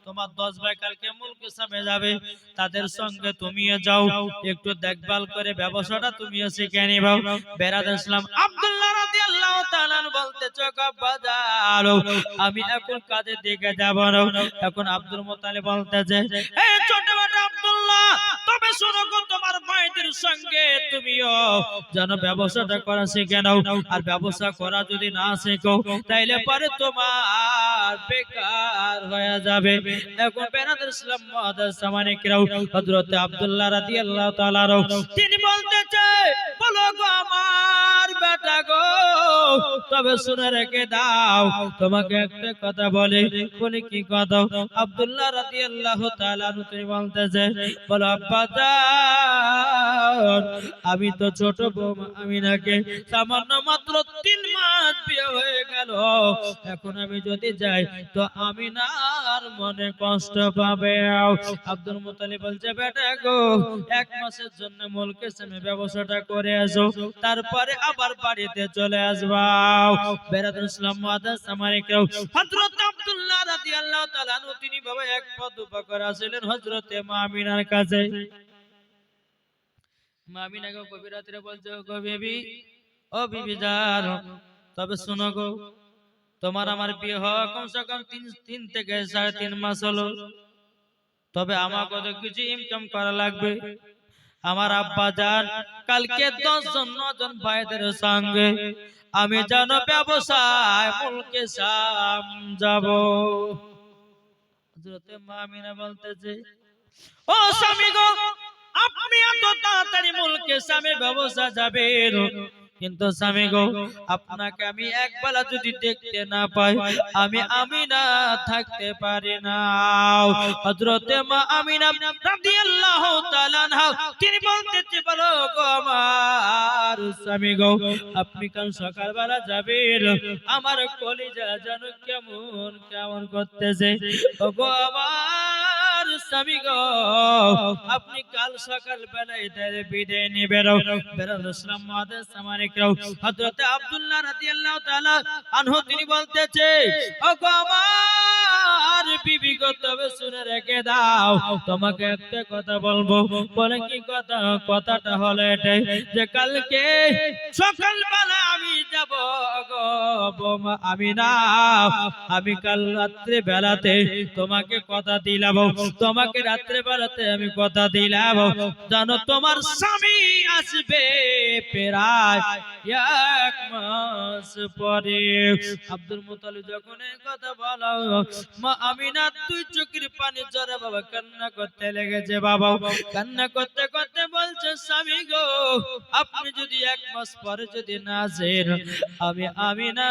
তোমার 10 ভাই কালকে মুলকে সামনে যাবে, তাদের সঙ্গে তুমিও যাও, একটু দেখভাল করে ব্যবসাটা তুমিও শিখে নিবা। বেরাদ ইসলাম আব্দুল্লাহ রাদিয়াল্লাহু তাআলা বলতে চোখা বাজারো, আমি এখন কাজের দিকে যাব না। এখন আব্দুল মুতালিব বলতেছে, এই ছোট বেটা আব্দুল্লাহ, তবে শোনো গো, তোমার ভাইদের সঙ্গে তুমিও যেন ব্যবসাটা করা শিখে নাও, আর ব্যবসা করা যদি না শেখো তাইলে পরে তোমার বেকার হয়ে যাবে। এখন বেরাদ ইসলাম মাদ্রাসা মানিকেরাও, হযরত আব্দুল্লাহ রাদিয়াল্লাহু তাআলা তিনি বলতেছেন, বলো গো আমার বেটা গো, তবে শুনে রেখে দাও, তোমাকে একটা কথা বলে কি কথা? আব্দুল্লাহ রাদিয়াল্লাহু তাআলা আনহু তিনি বলতেছে, বলো আব্বা জান, আমি তো ছোট বৌমা আমিনাকে সামান্য মাত্র 3 মাস বিয়ে হয়ে গেল, এখন আমি যদি যাই তো আমিনার মনে কষ্ট পাবে। আব্দুল মুত্তালিব বলছে, বেটা গো 1 মাসের জন্য মুলকে সামে ব্যবসাটা করে আসো, তারপরে আবার বাড়িতে চলে আসবা। বেরাদুল ইসলাম মুআদ্দাস সামারিকরাও, হযরত আব্দুল্লাহ রাদিয়াল্লাহু তাআলা আনহু তিনি বাবা এক পা দুপা করে আসলেন হযরতে মা আমিনার কাছে। মা আমিনাকে গভীর রাতে বলছে, গো বেবি, ও বিবি জান, তবে শোনো গো, তোমার আমার বিয়ে হওয়া কমসে কম 3 থেকে 3.5 মাস হলো, তবে আমাকে তো কিছু ইনকাম করা লাগবে। আমার আব্বা জান কালকে 10 জন 9 জন ভাইদের সঙ্গে আমি যেন ব্যবসায় মুলকে শাম যাব। হযরতে মা আমিনা বলতেছে, ও স্বামী গো, আপনি এত তাড়াতাড়ি মুলকে শামে ব্যবসা যাবেন, কিন্তু স্বামী গো, আপনাকে আমি একবেলা যদি দেখতে না পাই আমি আমিনা থাকতে পারি না। হযরতে মা আমিনা রাদিয়াল্লাহু তাআলা আনহা তিনি বলতেছে, বলো গো আমার স্বামী গো, আপনি কাল সকালবেলা যাবেন, আমার কলিজা যেন কেমন কেমন করতেছে। ও গো আমার স্বামী গো, আপনি কাল সকাল বেলায় বিদায় নিবেন। বেরাদুল ইসলাম মুআদ্দাস সামারিকরাও, হযরত আব্দুল্লাহ রাদিয়াল্লাহু তাআলা আনহু তিনি বলতেছে, ও গো আমার বিবি গো, তবে শুনে রেখে দাও, তোমাকে একটা কথা বলবো। বলে কি কথা? কথাটা হলো এটাই যে কালকে সকালবেলা আমি যাব গো বৌমা আমিনা, আমি কাল রাত্রে বেলাতে তোমাকে কথা দিলাম, তোমাকে রাত্রে বেলাতে আমি কথা দিলাম, জানো তোমার স্বামী আসবে প্রায় 1 মাস পরে। আব্দুল মুত্তালিব যখন এই কথা বলো, মা আমিনা 2 চোখের পানি ঝরে বাবা কান্না করতে লেগেছে। বাবা কান্না করতে করতে বলছে, স্বামী গো, আপনি যদি 1 মাস পরে যদি না আসেন আমি আমিনা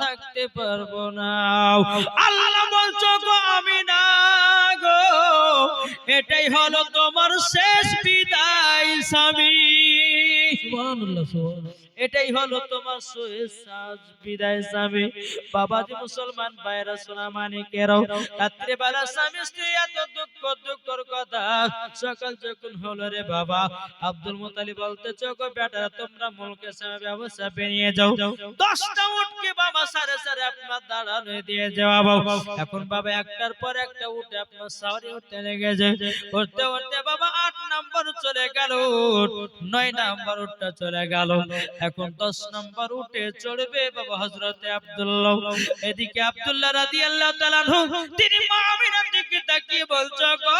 থাকতে পারবো না। আল্লাহ বলছো গো আমিনা গো, এটাই হলো তোমার শেষ বিদায় স্বামী। সুবহানাল্লাহ, সুবহানাল্লাহ। এটাই হলো তোমার শেষ বিদায় স্বামী। বাবাজি মুসলমান ভাইরা সোনা মানিকেরাও, রাত্রে বেলা স্বামী স্ত্রী এত দুঃখর কথা সকাল যখন হলো রে বাবা, আব্দুল মুত্তালিব বলতেছে, গো বেটা তোমরা মুলকে সামে ব্যবসা বেরিয়ে যাও, 10টা উটকে বাবা সারে সারে আপনার দাঁড়ানো দিয়ে যাও। এখন বাবা একটার পর একটা উঠে আপনার সাওয়ারি উঠতে লেগেছে, উঠতে উঠতে বাবা 8 নাম্বার চলে গেল, 9 নাম্বার উঠটা চলে গেল, এখন 10 নাম্বার উঠে চড়বে বাবা হযরতে আব্দুল্লাহ। এদিকে আব্দুল্লাহ রাদিয়াল্লাহু তাআলা আনহু তিনি মা আমিনার দিকে তাকিয়ে বলছো, গো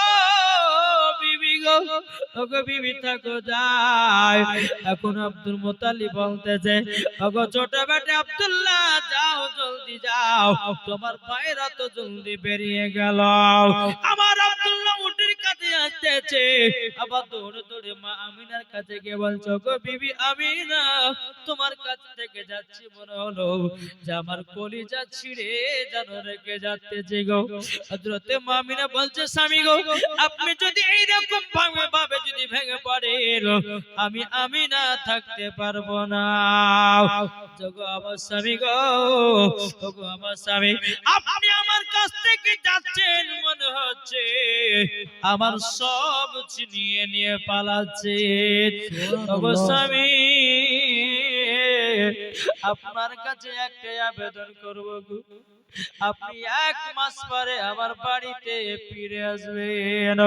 বিবি গো, ও গো বিবি থাকো যাই। এখন আব্দুল মুত্তালিব বলতেছে, ও গো ছোট বেটা আব্দুল্লাহ, যাও জলদি যাও, তোমার ভাইরা তো জলদি বেরিয়ে গেল। আমার আব্দুল্লাহ উটের কাছে আসতেছে, আবার দৌড়ে দৌড়ে মা আমিনার কাছে গিয়ে বলছো, গো বিবি আমিনা, তোমার কাছ থেকে যাচ্ছি মনে হলো যে আমার কলিজা ছিঁড়ে যেন রেখে যাচ্ছে গো। হযরতে মা আমিনা বলছে, স্বামী গো, আপনি যদি এইরকম ভাবে যদি ভেঙে পড়েন আমি আমিনা থাকতে পারবো না। গো আমার স্বামী গো, গো আমার স্বামী, আপনি আমার কাছ থেকে যাচ্ছেন মনে হচ্ছে আমার সব ছিনিয়ে নিয়ে পালাচ্ছেন। গো স্বামী, আপনার কাছে একটাই আবেদন করব গো, আপনি 1 মাস পরে আমার বাড়িতে ফিরে আসবেন।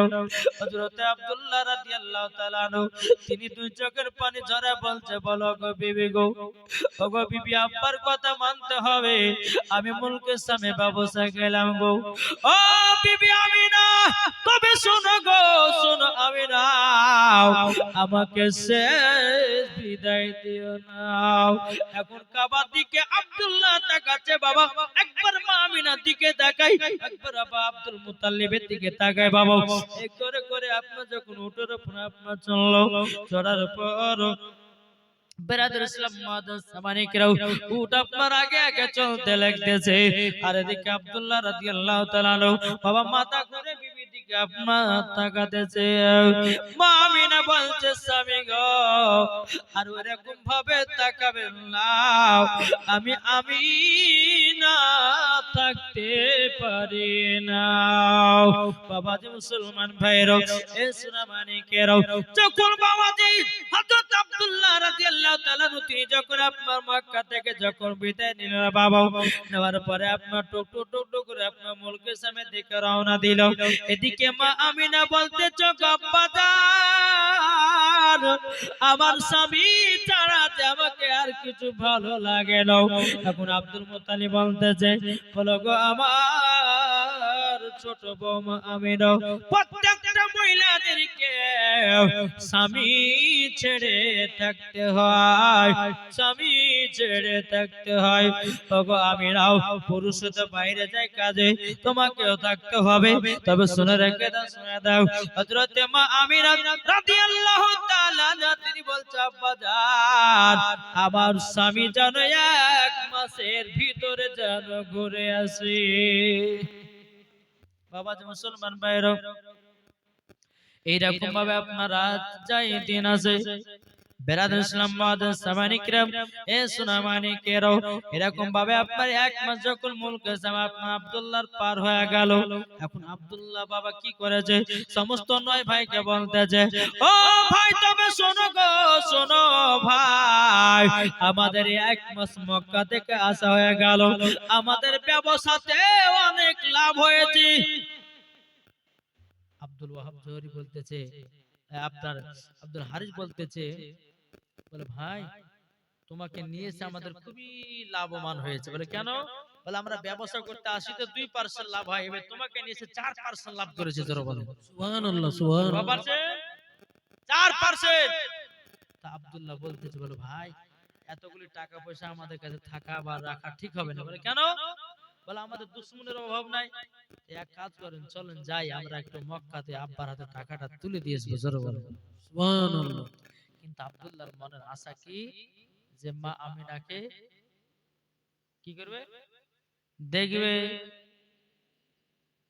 হযরতে আব্দুল্লাহ রাদিয়াল্লাহু তাআলা আনহু তিনি 2 চোখের পানি ঝরে বলছে, বলো গো বিবি গো, ও গো বিবি, আব্বার কথা মানতে হবে, আমি মুলকে সামে ব্যবসা গেলাম গো। ও বিবি আমিনা, তবে শোনো গো, শোনো আমিনা, আমাকে শেষ বিদায় দিও না। এখন কাবার দিকে আব্দুল্লাহ তাকাচ্ছে বাবা, একবার মা আমিনার দিকে তাকাই, একবার বাবা আব্দুল মুত্তালিবের দিকে তাকায় বাবা। এই করে করে আপনার যখন উটের উপর আপনার চললো, চড়ার পর বেরাদুল ইসলাম মুআদ্দাস সামানিকরাও উট আপনার আগে আগে চলতে লাগতেছে আর এদিকে আব্দুল্লাহ রাদিয়াল্লাহু তাআলা আনহু বাবা মাথা ঘুরে বিবির দিকে আপনার তাকাতেছে মা আমিনা বলছে স্বামী গো আর এরকম ভাবে তাকাবেন না আমি না থাকতে পারি না বাবাজি মুসলমান ভাইরাও এ সোনামানিকেরাও যখন বাবাজি হযরত আব্দুল্লাহ রাদিয়াল্লাহু তাআলা তিনি যখন আপনার মক্কা থেকে যখন বিদায় নিলেন বাবা নেওয়ার পরে আপনার টুক টুক টুক টুক করে আপনার মুলকের সামনে দিকে রওনা দিল এদিকে মা আমিনা বলতে চোখ আব্বাজান আমার স্বামী ছাড়া যে আমাকে আর কিছু ভালো লাগে না এখন আব্দুল মুত্তালিব বলতেছে বলো গো আমার ছোট বৌমা আমিনা প্রত্যেকটা মহিলাদেরকে স্বামী ছেড়ে থাকতে হয় স্বামী ছেড়ে থাকতে হয় ওগো আমিনাও পুরুষ তো বাইরে যায় কাজে তোমাকেও থাকতে হবে তবে শুনে রেখে দাও শুনে দাও হযরত মা আমিনা রাদিয়াল্লাহু তাআলা তিনি বলছে আব্বাজান আমার স্বামী যেন এক মাসের ভিতরে যেন ঘুরে আসে বাবাজি মুসলমান ভাইরা এইরকম ভাবে আপনার রাত যায় দিন আছে বেরাদুল ইসলাম মুআদ্দাস সামানিকরাম এ সোনামানিকেরাও এরকম ভাবে আপনার এক মাস যখন মুলকে জামা আপনার আব্দুল্লাহর পার হয়ে গেল এখন আব্দুল্লাহ বাবা কি করেছে সমস্ত নয় ভাইকে বলতেছে ও ভাই তবে শোনো গো শোনো ভাই আমাদের এক মাস মক্কা থেকে আসা হয়ে গেল আমাদের ব্যবসাতে অনেক লাভ হয়েছে আব্দুল ওয়াহাব জোহরি বলতেছে আপনার আব্দুল হারিস বলতেছে বলে ভাই তোমাকে নিয়েছে আমাদের খুবই লাভবান হয়েছে বলে কেন বলে আমরা ব্যবসা করতে আসি তো 2% লাভ হয় এবার তোমাকে নিয়েছে 4% লাভ করেছে জোরে বলে সুবহানাল্লাহ সুবহানাল্লাহ 4% তা আব্দুল্লাহ বলতেছে বলে ভাই এতগুলি টাকা পয়সা আমাদের কাছে থাকা বা রাখা ঠিক হবে না বলে কেন বলে আমাদের দুশমনের অভাব নাই এক কাজ করেন চলেন যাই আমরা একটু মক্কাতে আব্বার হাতে টাকাটা তুলে দিয়ে আসবো জোরে বলে সুবহানাল্লাহ কিন্তু আব্দুল্লাহর মনের আশা কি যে মা আমিনাকে কি করবে দেখবে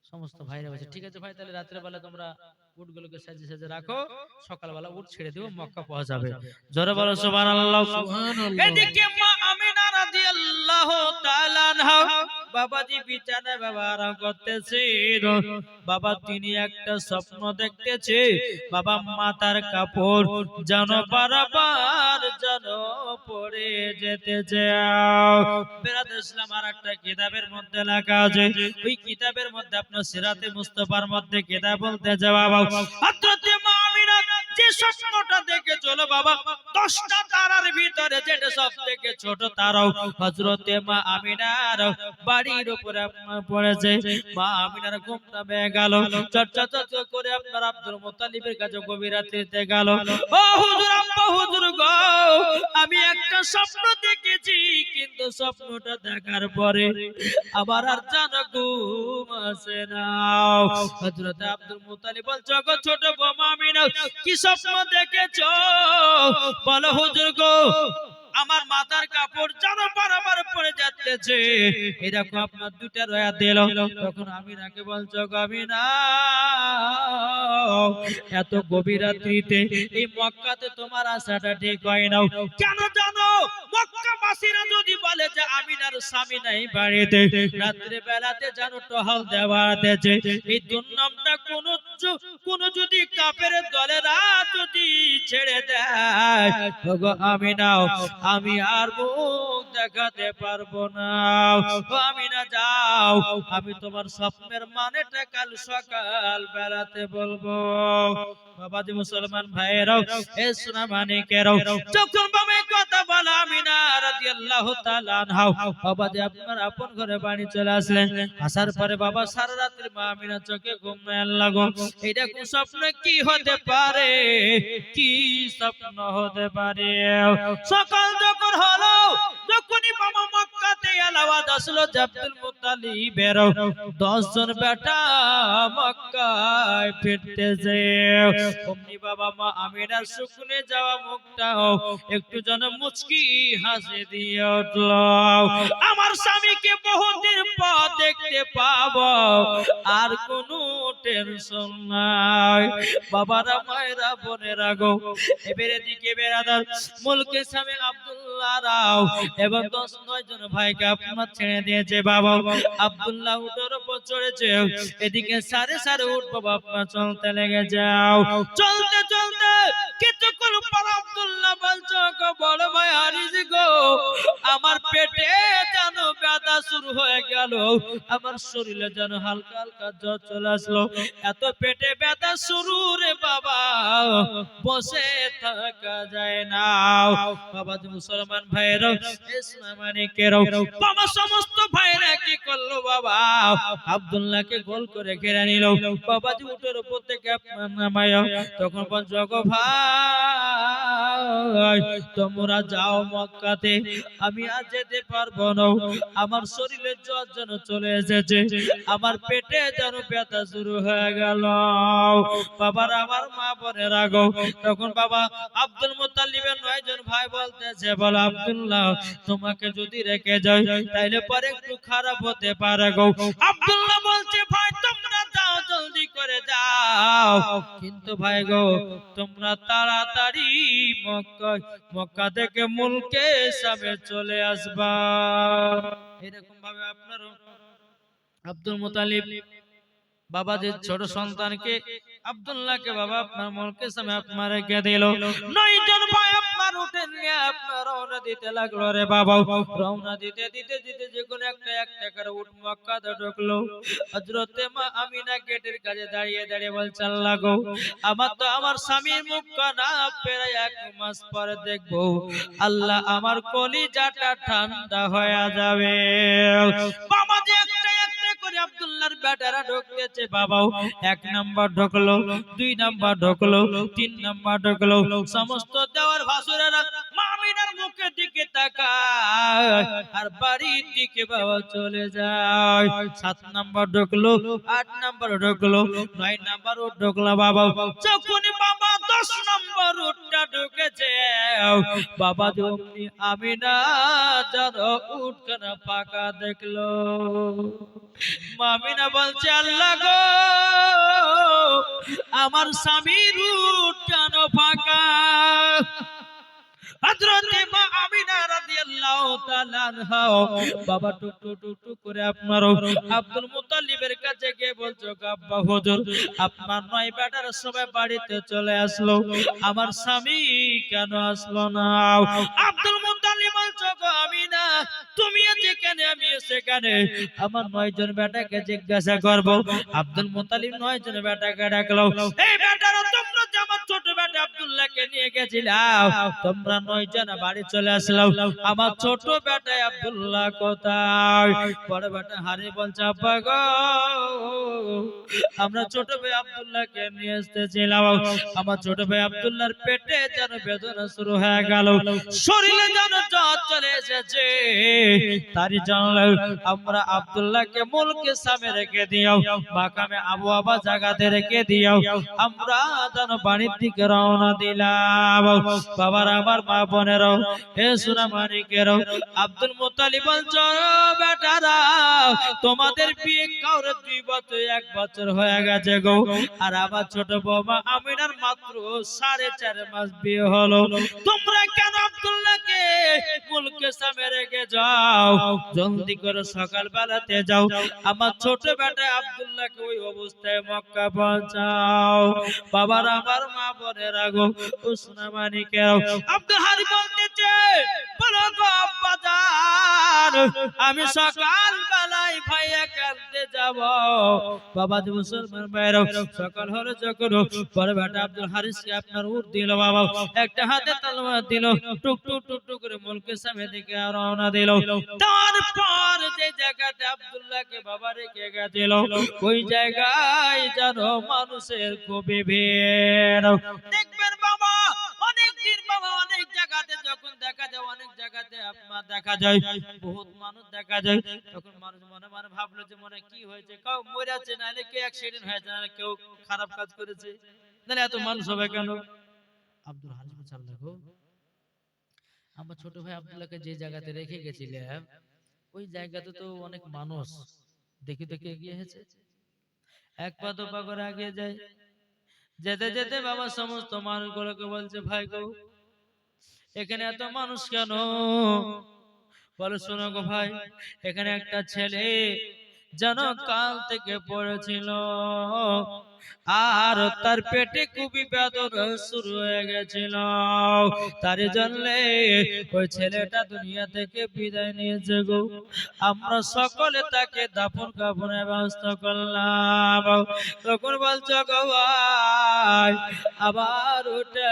সমস্ত ভাইরা বলছে ঠিক আছে ভাই তাহলে রাতের বেলা তোমরা উটগুলোকে সাজিয়ে সাজিয়ে রাখো সকালবেলা উট ছেড়ে দেব মক্কা পৌঁছাবে জোরে বলো সুবহানাল্লাহ সুবহানাল্লাহ এদিকে মা আমিনা রাদিয়াল্লাহু তাআলা আনহা বাবাজি বিছানায় বাবা আরাম করতেছিল বাবা তিনি একটা স্বপ্ন দেখতেছে বাবা মাথার কাপড় যেন বারবার যেন পড়ে যেতে চাও বেরাদুল ইসলাম আর একটা কিতাবের মধ্যে লেখা আছে ওই কিতাবের মধ্যে আপনার সিরাতে মুস্তাফার মধ্যে কিতাব বলতে যাওয়া হযরত মা আমিনা যে স্বপ্নটা দেখে চলো বাবা 10টা তারার ভিতরে যেটা সবথেকে ছোট তারাও হযরত মা আমিনার বাড়ির উপরে পড়েছে মা আমিনার ঘুমটা ভেঙে গেল চর্চা করে আপনার আব্দুল মুত্তালিবের কাছে গভীর রাত্রিতে গেল ও হুজুর আব্বা হুজুর গো আমি একটা স্বপ্ন দেখেছি কিন্তু স্বপ্নটা দেখার পরে আবার আর জানা ঘুম আসে না হযরত আব্দুল মুত্তালিব বলছে গো ছোট বৌমা আমিনা কি স্বপ্ন দেখেছো বলো হুজুর গো আমার মাথার কাপড় যেন বারবার পড়ে যাচ্ছে এরকম আপনার দুইটা রয়া দিল তখন আমিনাকে বলছো গো আমিনা এত গভীর রাত্রিতে এই মক্কাতে তোমার আসাটা ঠিক হয় না কেন জানো মক্কাবাসীরা যদি বলে যে আমিনার স্বামী নাই বাড়িতে রাত্রে বেলাতে যেন টহল দেওয়া আছে এই দুর্নামটা কোন যদি কাফের দলেরা যদি ছেড়ে দেয় ওগো আমিনা আমি আর মুখ দেখাতে পারবো না আমিনা যাও আমি তোমার স্বপ্নের মানেটা কাল সকাল বেলাতে বলবো বাবাজি মুসলমান ভাইরাও এ সোনামানিকেরাও যখন বাবা কথা বলা আমিনা রাদিয়াল্লাহু তাআলা আনহা বাবাজি আপনার আপন ঘরে বাড়ি চলে আসলেন আসার পরে বাবা সারা রাত্রি মা আমিনা চোখে ঘুম না লাগো এটা কোন স্বপ্ন কি হতে পারে কি স্বপ্ন হতে পারে সকাল যখন হলো যখনই বাবা মক্কাতে আওয়াজ আসলো যে আব্দুল মুত্তালিবের 10 জন বেটা মক্কায় ফিরতেছে। অমনি বাবা মা আমিনার শুকনে যাওয়া মুখটাও একটু যেন মুচকি হাসি দিয়ে উঠল। আমার স্বামীকে বহুদিন পর দেখতে পাবো, আর কোনো টেনশন নাই। বাবারা মায়েরা বোনেরা গো, এবারে দিকে বেরাদার মুলকে স্বামী আব্দুল্লাহ রাও এবং 10-9 জন ভাইকে আপনার ছেড়ে দিয়েছে। বাবা আব্দুল্লাহ উটের উপর চড়েছে, এদিকে সারে সারে উঠ বাবা আপনার চলতে লেগে যাও। চলতে চলতে কিছুক্ষণ পর আব্দুল্লাহ বলছে, গো বড় ভাই হারিস গো, আমার পেটে যেন ব্যথা শুরু হয়ে গেল, আমার শরীরে যেন হালকা হালকা জ্বর চলে আসলো, এত পেটে ব্যথা শুরু রে বাবা, বসে থাকা যায় না। বাবা যে মুসলমান ভাইরা ইসলামানিকেরাও বাবা সমস্ত ভাইরা কি করলো বাবা, আব্দুল্লাহকে গোল করে ঘেরে নিল। বাবা যে উটের উপর থেকে আপনার নামায়, তখন বলছো গো ভাই তোমরা যাও মক্কাতে, আমি আর যেতে পারবো না, আমার শরীরে জ্বর যেন চলে এসেছে, আমার পেটে যেন ব্যথা শুরু হয়ে গেল। বাবার আমার মা বোনের আগো, তখন বাবা আব্দুল মুত্তালিবের 9 জন ভাই বলতেছে, বল আব্দুল্লাহ তোমাকে যদি রেখে যাই তাইলে পরে একটু খারাপ হতে পারে গো। আব্দুল্লাহ বলছে, ভাই তোমরা যাও, জলদি করে যাও, কিন্তু ভাই গো তোমরা তাড়াতাড়ি মক্কা থেকে মুলকে সামনে চলে আসবা। এরকম ভাবে আপনার আব্দুল মুত্তালিব বাবা যে ছোট সন্তানকে আব্দুল্লাহকে বাবা আপনার মুলকে সামনে আপনার রেখে দিল। 9 জন ভাই আপনার উঠে নিয়ে আপনার রওনা দিতে লাগলো রে বাবা। রওনা দিতে দিতে দিতে যে কোন একটা করে উট মক্কাতে ঢুকলো। হযরতে মা আমিনা গেটের কাছে দাঁড়িয়ে দাঁড়িয়ে বলছে, আল্লাহ গো আমার তো আমার স্বামীর মুখখানা প্রায় 1 মাস পরে দেখবো, আল্লাহ আমার কলিজাটা ঠান্ডা হয়ে যাবে। বাবা যে একটা করে আব্দুল্লাহর বেটারা ঢুকতেছে বাবাও, 1 নাম্বার ঢুকলো, 2 নাম্বার ঢুকলো, 3 নাম্বার ঢুকলো, সমস্ত দেওয়ার ভাসুরেরা মা আমিনার মুখের দিকে তাকায় আর বাড়ির দিকে বাবা চলে যায়। 7 নাম্বার ঢুকলো, 8 নাম্বার ঢুকলো, 9 নাম্বার ঢুকলো বাবা। যখনই বাবা 10 নাম্বার উটটা ঢুকেছে বাবা যমনি আমিনা যেন উটখানা ফাঁকা দেখলো। মামিনা বলছে, আল্লাহ গো আমার স্বামীর উট কেন ফাঁকা? হযরতে মা আমিনা রাদিয়াল্লাহু তাআলা আনহা বাবা টুক টুক টুক করে আপনার আব্দুল মুত্তালিবের কাছে গিয়ে বলছো, আব্বা হুজুর আপনার 9 বেটার সবাই বাড়িতে চলে আসলো, আমার স্বামী কেন আসলো না? আব্দুল মুত্তালিব বলছো, গো আমিনা তুমি যেখানে আমি সেখানে, আমার 9 জন বেটাকে জিজ্ঞাসা করব। আব্দুল মুত্তালিব 9 জন বেটাকে ডাকলো, এই বেটারা তোমরা যে আমার ছোট বেটা আব্দুল্লাহকে নিয়ে গেছিলাম, তোমরা 9 জন বাড়ি চলে আসলাম, আমার ছোট বেটা আব্দুল্লাহ কোথায়? বড় বেটা হারি বলছে, আব্বা গো আমরা ছোট ভাই আব্দুল্লাহকে নিয়ে এসেছিলাম, আমার ছোট ভাই আব্দুল্লাহর পেটে যেন বেদনা শুরু হয়ে গেল, শরীরে যেন জ্বর চলে এসেছে, তারই জন্য আমরা আব্দুল্লাহকে মুলকে সামনে রেখে দিও, মাকামে আবওয়াবা জায়গাতে রেখে দিও, আমরা যেন বাড়ির দিকে রওনা দিলাম। বাবার আমার মা বোনেরাও হে সোনামানিকেরাও, আব্দুল মুত্তালিব বলছো, বেটারা তোমাদের বিয়ে কাউরে 2 বছর 1 বছর হয়ে গেছে গো, আর আমার ছোট বৌমা আমিনার মাত্র 4.5 মাস বিয়ে হলো, তোমরা কেন আব্দুল্লাহকে মুলকে সামনে রেখে যাও? জলদি করে সকাল বেলাতে যাও, আমার ছোট বেটা আব্দুল্লাহকে ওই অবস্থায় মক্কা পৌঁছাও। বাবার আমার মা বোনেরা গো সোনামানিকেরাও, আব্দুল হারি বলতেছে, বলো গো আব্বা জান আমি সকাল বেলায় ভাইয়া কাঁদতে যাব। বাবা যে মুসলমান ভাইরাও সকাল হলো যখন বড় বেটা আব্দুল হারিসকে আপনার উট দিল, বাবা একটা হাতে তলোয়ার দিল, টুক টুক টুক টুক করে মুলকে সামনে দিকে রওনা দিল। তারপর যে জায়গাতে আব্দুল্লাহকে বাবা রেখে গেছিল ওই জায়গায় যেন মানুষের খুবই ভিড়। দেখবেন বাবা অনেক দিন বাবা অনেক জায়গাতে যখন দেখা যায়, অনেক জায়গাতে আপনার দেখা যায় বহুত মানুষ দেখা যায়, তখন মানুষ মনে মনে ভাবলো যে মনে কি হয়েছে, কেউ মরেছে নাহলে কেউ অ্যাক্সিডেন্ট হয়েছে নাহলে কেউ খারাপ কাজ করেছে, নাহলে এত মানুষ হবে কেন? আব্দুল হারিস বলছে আল্লাহ গো, আমার ছোট ভাই আব্দুল্লাহকে যে জায়গাতে রেখে গেছিলাম ওই জায়গাতে তো অনেক মানুষ, দেখি দেখে এগিয়ে হয়েছে, এক পা দু পা করে এগিয়ে যায়, যেতে যেতে বাবা সমস্ত মানুষগুলোকে বলছে ভাই গো এখানে এত মানুষ কেন? বলে শোনো গো ভাই, এখানে একটা ছেলে যেন কাল থেকে পড়েছিল আর তার পেটে খুবই বেদনা শুরু হয়ে গেছিল, তার জন্য ওই ছেলেটা দুনিয়া থেকে বিদায় নিয়েছে গো। আমরা সকলে তাকে দাফন কাফনের ব্যবস্থা করলাম। তখন বলছো গো ভাই আবার ওটা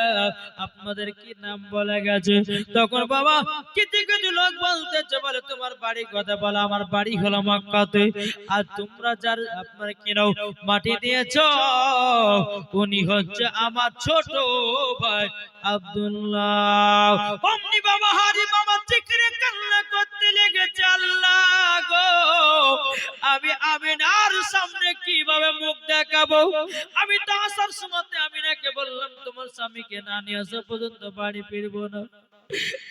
আপনাদের কি নাম বলে গেছে? তখন বাবা কিছু কিছু লোক বলতেছে, বলে তোমার বাড়ি কথা বলো, আমার বাড়ি হলো মক্কাতে, আর তোমরা যার আপনার কেন মাটি দিয়েছো উনি হচ্ছে আমার ছোট ভাই আব্দুল্লাহ। অমনি বাবা হারি বাবা চিকরে কান্না করতে লেগেছে, আল্লাহ গো আমি আমিনার সামনে কিভাবে মুখ দেখাবো? আমি তো আসার সময় আমিনাকে বললাম তোমার স্বামীকে না নিয়ে আসা পর্যন্ত বাড়ি ফিরবো না,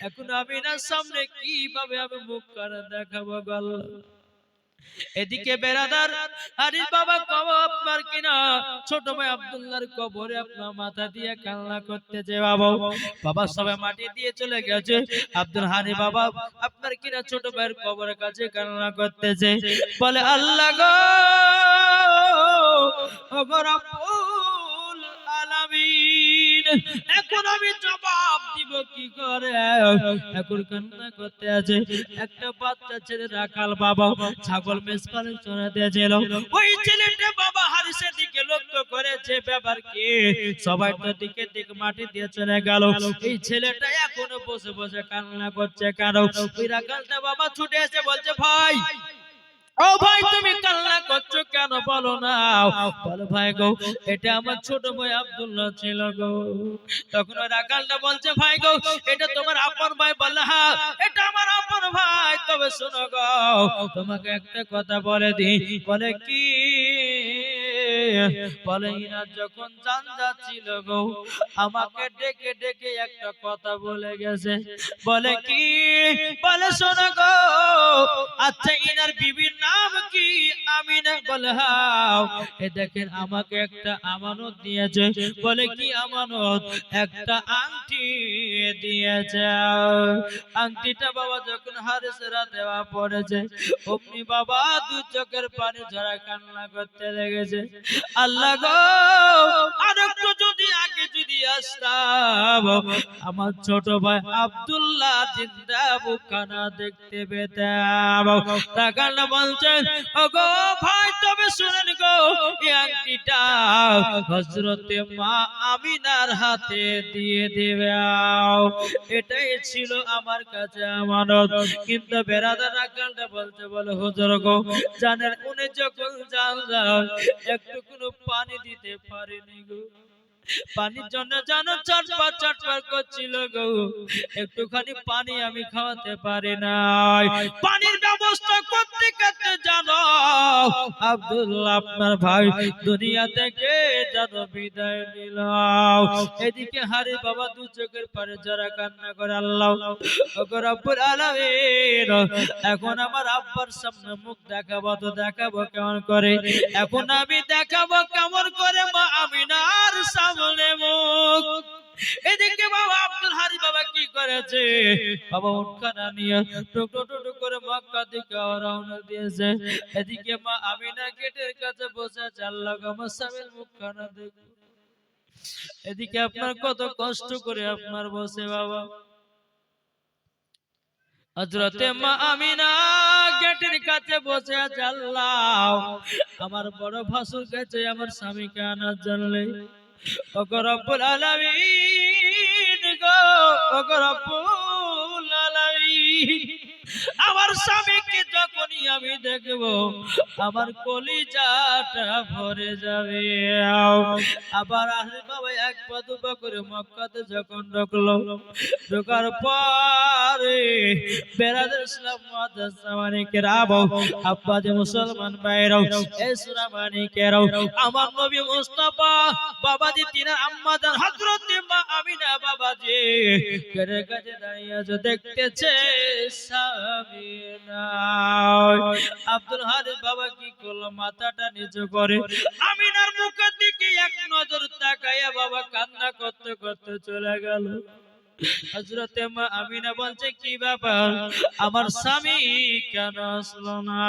এখন আমিনার সামনে কিভাবে আমি মুখ করে দেখাবো গো? এদিকে বেরাদার হারিস বাবা কবর আপনার কিনা ছোট ভাই আব্দুল্লাহর কবরে আপনার মাথা দিয়ে কান্না করতেছে বাবা। বাবা সবাই মাটি দিয়ে চলে গেছে, আব্দুল হানি বাবা আপনার কিনা ছোট ভাইয়ের কবরের কাছে কান্না করতেছে, বলে আল্লাহ গো ও গো রব্বুল আলামিন, এখন আমি জবাব দিব কি করে? এখন কান্না করতে আছে। একটা বাচ্চা ছেলে রাখাল বাবা ছাগল মেষপালন চড়া দিয়েছিল, ওই ছেলেটা বাবা হারিসের দিকে লক্ষ্য করেছে ব্যাপার কি, সবাই তো দিকে দিক মাটি দিয়ে চলে গেল, এই ছেলেটা এখনো বসে বসে কান্না করছে কেন? ওই রাখালটা বাবা ছুটে এসে বলছে ভাই ও ভাই তুমি কান্না করছো কেন বলো না? বলো ভাই গো এটা আমার ছোট ভাই আব্দুল্লাহ ছিল গো। তখন ওই রাখালটা বলছে ভাই গো এটা তোমার আপন ভাই? বলে হ্যাঁ এটা আমার আপন ভাই। তবে শোনো গো তোমাকে একটা কথা বলে দি। বলে কি? বলে ইনার যখন জান যাচ্ছিল গো আমাকে ডেকে ডেকে একটা কথা বলে গেছে। বলে কি? বলে শোনো গো আচ্ছা ইনার বিবির নাম কি? আমিনা। বলে হ্যাঁ। এ দেখেন আমাকে একটা আমানত দিয়েছে। বলে কি আমানত? একটা আংটি দিয়েছে। আংটিটা বাবা যখন হারিসেরা দেওয়া পড়েছে অমনি বাবা দু চোখের পানি ঝরা কান্না করতে লেগেছে, আল্লাহ গো আর একটু যদি আগে যদি আসতাম আমার ছোট ভাই আব্দুল্লাহ জিন্দা বুখানা দেখতে পেতাম। রাখালটা বলছেন ওগো ভাই তবে শুনেন গো এই আংটিটা হযরতে মা আমিনার হাতে দিয়ে দিবে, এটাই ছিল আমার কাছে আমানত। কিন্তু বেরাদার রাখালটা বলতে বলে হুজুর গো জানেন উনি যখন জানলাম একটু কোনো পানি দিতে পারেনি গো, পানির জন্য জানো চটপট করছিল গো, একটুখানি পানি আমি খাওয়াতে পারি নাই। পানির ব্যবস্থা করতে করতে জানো আব্দুল্লাহ আপনার ভাই দুনিয়া থেকে জানো বিদায় নিল। এদিকে হারি বাবা দু চোখের পারে যারা কান্না করে, আল্লাহ ওগো রব্বুল আলামিন এখন আমার আব্বার সামনে মুখ দেখাবো তো দেখাবো কেমন করে? এখন আমি দেখাবো কেমন করে মা আমিনার সামনে মুখ? এদিকে বাবা আব্দুল হারি বাবা কি করেছে? বাবা উটখানা নিয়ে টুকটু টুকটু করে মক্কা দিকে রওনা দিয়েছে। এদিকে মা আমিনা গেটের কাছে বসে আছে, আল্লাহ গো আমার স্বামীর মুখখানা দেখো। এদিকে আপনার কত কষ্ট করে আপনার বসে বাবা হযরতে মা আমিনা গেটের কাছে বসে আছে, আল্লাহ আমার বড় ভাসুর কাছে আমার স্বামীকে আনার জন্য ওগো রব্বুল আলামিন গো, ওগো রব্বুল আলামিন আমার স্বামীকে যখনই আমি দেখব আমার কলিজাটা ভরে যাবে। আবার আরে বাবা এক পা দুপা করে মক্কাতে যখন ঢুকলো, ঢোকার পরে বেরাদের ইসলাম মাদ্রাসা মানিকেরাও, আব্বা যে মুসলমান ভাইরাও, এই সূরা মানিকেরাও, আমার নবী মুস্তাফা বাবাজি তিনার আম্মা জান হযরত মা আমিনা বাবাজি ঘরের কাছে দাঁড়িয়ে আছে, দেখতেছে সামিনা। আব্দুল হারিস বাবা কি করলো, মাথাটা নিচু করে আমিনার মুখের দিকে এক নজর তাকায়া বাবা কান্না করতে করতে চলে গেল। হযরতে মা আমিনা বলছে কি ব্যাপার, আমার স্বামী কেন আসলো না?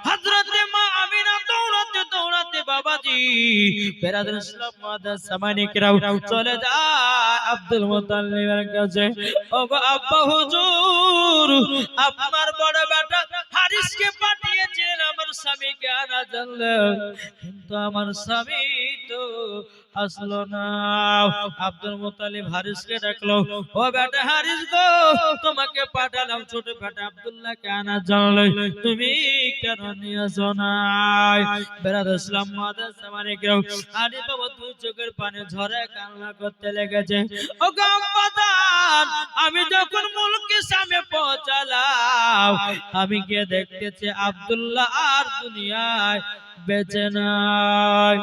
হযরতে মা আমিনা দৌড়াতে দৌড়াতে বাবাজি বেরাদুল ইসলাম মাদ্রাসা মানিকেরাও চলে যায় আব্দুল মুত্তালিবের কাছে। ওগো আব্বা হুজুর, আপনার বড় বেটা হারিসকে পাঠিয়েছিলেন আমার স্বামীকে আনা জন্য, কিন্তু আমার স্বামী তো আসলো না। আব্দুল মুত্তালিব হারিসকে ডাকলো, ও বেটা হারিস গো, তোমাকে পাঠালাম ছোট বেটা আব্দুল্লাহকে আনার জন্য, তুমি কেন নিয়েছো না? বেরাদুল ইসলাম মাদ্রাসা মানিকেরাও হারিস বাবা দুই চোখের পানি ঝরে কান্না করতে লেগেছে। ও গো আব্বা জান, আমি যখন মুলকের সামনে পৌঁছালাম, আমি গিয়ে দেখতেছি আব্দুল্লাহ আর দুনিয়ায় বেঁচে নাই।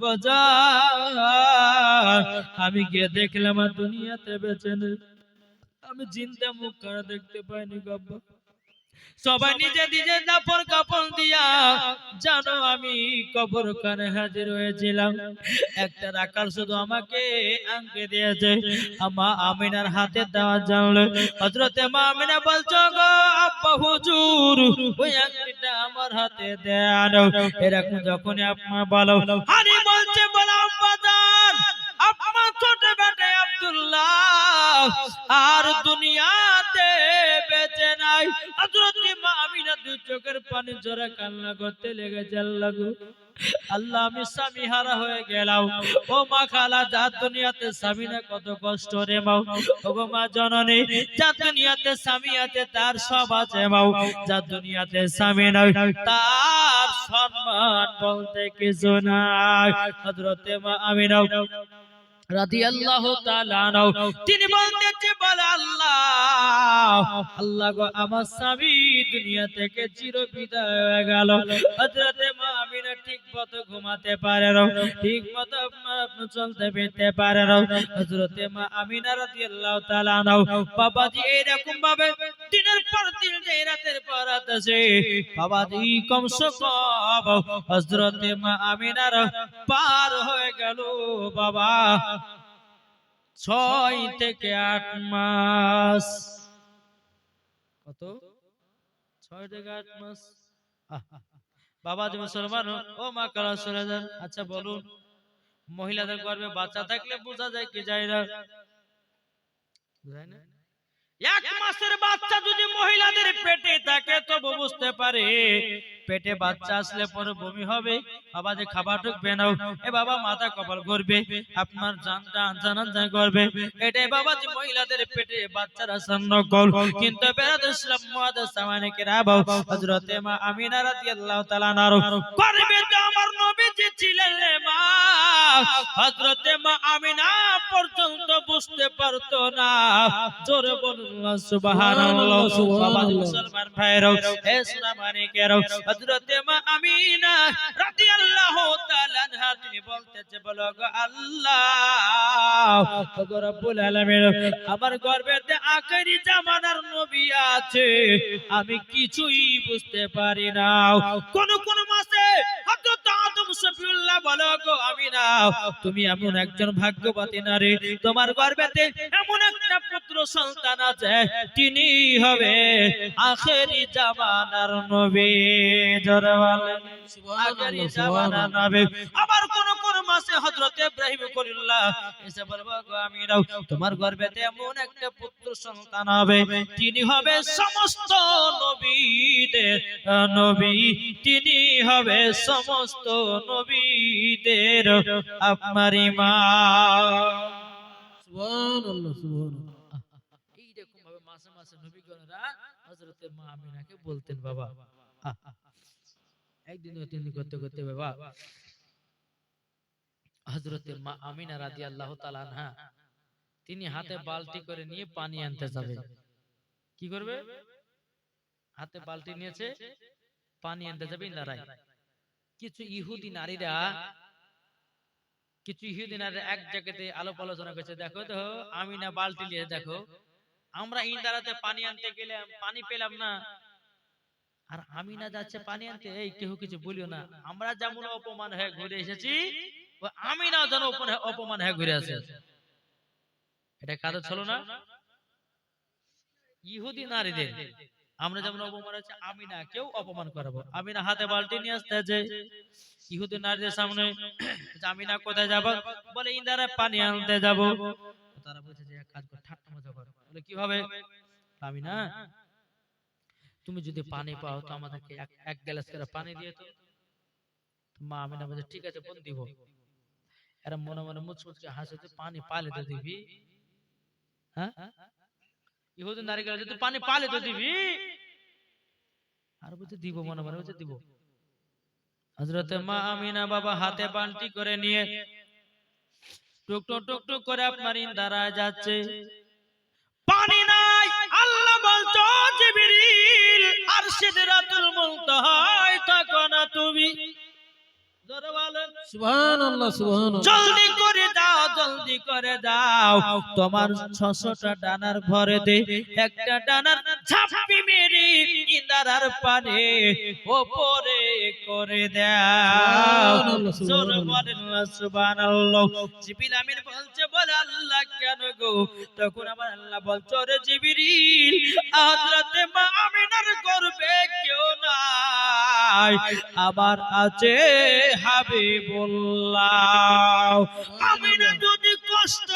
বাজার আমি গিয়ে দেখলাম আর দুনিয়াতে বেঁচে নেই, আমি জিন্দা মুখ করে দেখতে পাইনি গো আব্বা। সবাই নিজে নিজে দাপর কাপড় দিয়া জানো আমি কবর কানে হাজির হয়েছিলাম। একটা রাখাল শুধু আমাকে আংটি দিয়েছে, আমা আমিনার হাতে দেওয়া জানলো। হযরতে মা আমিনা বলছো গো আব্বা হুজুর, ওই আংটিটা আমার হাতে দেন। এরকম যখনই আপনার বলো, হানি বলছে বলো আব্বা জান, আপনার ছোট বেটা আব্দুল্লাহ আর দুনিয়াতে বেঁচে নাই। হযরতে মা আমিনা দুই চোখের পানি ঝরে কান্না করতে লেগেছে। আল্লাহ গো আল্লাহ, আমি স্বামী হারা হয়ে গেলাম। ও মা খালা, যার দুনিয়াতে স্বামী না কত কষ্ট রে মাও। ও গো মা জননী, যার দুনিয়াতে স্বামী আছে তার সব আছে মাও, যার দুনিয়াতে স্বামী নাই তার সম্মান বলতে কিছু নাই। হযরতে মা আমিনা রাদিয়াল্লাহু তাআলা আনহু তিনি বলতেছে, বলে আল্লাহ আল্লাহ গো, আমার স্বামী দুনিয়া থেকে চিরবিদায় হয়ে গেল। হযরতে মা আমিনা ঠিক মতো ঘুমাতে পারে না, ঠিক মতো আপনি চলতে ফিরতে পারে না। হযরতে মা আমিনা রাদিয়াল্লাহু তাআলা আনহা বাবাজি এরকম ভাবে দিনের পর দিন যে রাতের পর রাত আছে বাবাজি কমসে কম হযরতে মা আমিনার পার হয়ে গেল বাবা 6 থেকে 8 মাস। কত? 6 থেকে 8 মাস। বাবা যে মুসলমান, ও মা কালা চলে যান। আচ্ছা বলুন, মহিলাদের গর্ভে বাচ্চা থাকলে বোঝা যায় কি যায় না? যায় না? 1 মাসের বাচ্চা যদি মহিলাদের পেটে থাকে তবে বুঝতে পারে পেটে বাচ্চা আসলে পরে বমি হবে, বাবা যে খাবার ঢুকবে না, এ বাবা মাথা কপাল করবে, আপনার জানান যায় করবে, এটাই বাবা যে মহিলাদের পেটে বাচ্চার আসান্ন গোল। কিন্তু বেরাদুল ইসলাম মাদ্রাসা মানিকেরাও হযরতে মা আমিনা রাদিয়াল্লাহু তাআলা আনহা করবে তো আমার নবীজি ছিলেন রে মা। হযরতে মা আমিনা পর্যন্ত বুঝতে পারতো না। জোরে বলুন সুবহানাল্লাহ। বাবা মুসলমান ভাইরাও, এ সোনা মানিকেরাও, হযরতে মা আমিনা রাদিয়াল্লাহু তাআলা আনহা তিনি বলতেছে, বলো গো আল্লাহ, গো রব্বুল আলামিন, আমার গর্ভেতে আখেরি জামানার নবী আছে, আমি কিছুই বুঝতে পারি না। কোন কোন মাসে হযরত আদম শফিউল্লাহ বলো গো আমিনা, তুমি এমন একজন ভাগ্যবতী নারী, তোমার গর্ভেতে এমন একটা পুত্র সন্তান আছে, তিনি হবে আখেরি জামানার নবী। জোরে বলেন আখেরি জামানার নবী। আবার কোন কোন মাসে হযরত ইব্রাহিম খলিলুল্লাহ এসে বলবো গো আমিনা, তোমার গর্ভেতে এমন একটা পুত্র সন্তান হবে, তিনি হবে সমস্ত নবীদের নবী, তিনি হবে সমস্ত নবীদের আপনার ইমাম। সুবহানাল্লাহ সুবহানাল্লাহ। এইরকম ভাবে মাসে মাসে নবীগণরা হযরতে মা আমিনাকে বলতেন বাবা। একদিন তিন দিন করতে করতে বাবা হযরতে মা আমিনা রাদিয়াল্লাহু তাআলা আনহা তিনি হাতে বালতি করে নিয়ে পানি আনতে যাবে। কি করবে? হাতে বালতি নিয়েছে, পানি আনতে যাবে ইন্দারায়। কিছু ইহুদি নারীরা এক জায়গাতে আলোপ আলোচনা করছে, দেখো তো আমিনা বালতি নিয়ে, দেখো আমরা ইন্দারাতে পানি আনতে গেলাম, পানি পেলাম না, আর আমিনা যাচ্ছে পানি আনতে, এই কেউ কিছু বলিও না, আমরা যেমন অপমান হয়ে ঘুরে এসেছি আমিনাও যেন অপমান হয়ে ঘুরে আসে। এটা কাদের ছিল না? ইহুদি নারীদের। আমরা যেমন অপমান হচ্ছে, আমিনা কেউ অপমান করাবো। আমিনা হাতে বালতি নিয়ে আসতে যে ইহুদি নারীদের সামনে, আমিনা কোথায় যাব? বলে ইন্দারা পানি আনতে যাব। তারা বলছে যে এক কাজ কর, ঠাট্টা মজা কর। বলে কিভাবে? আমিনা তুমি যদি পানি পাও তো আমাদেরকে এক গ্লাস করে পানি দিয়ে তো। মা আমিনা বলে ঠিক আছে বোন দিব। এরা মনে মনে মুচমুচকে হাসে, পানি পালে তো দিবি। হ্যাঁ, ইহুদি নারীরা যদি পানি পালে তো দিবি। আর বলতে দিব, মনে মনে বলতে দিব। হযরতে মা আমিনা বাবা হাতে বালতি করে নিয়ে টুক টুক টুক টুক করে আপনার ইন্দারায় যাচ্ছে। পানি নাই। আল্লাহ বলতো জিবরিল আর সিদরাতুল মুনতাহায় তখন তুমি জোরে বলেন সুবহানাল্লাহ সুবহানাল্লাহ। জলদি করে দাও, জলদি করে দাও, তোমার 600টা ডানার ভরে দে, একটা ডানার ঝাঁপি মেরে ইন্দারার পানে ওপরে করে দাও। জোরে বলেন সুবহানাল্লাহ। জিবরিল আমিন বলছে, বলে আল্লাহ কেন গো? তখন আমার আল্লাহ বলছে, রে জিবরিল হযরতে মা আমিনার গর্ভে কেউ নাই, আবার আছে হাবিবুল্লাহ। আমিনা যদি কষ্ট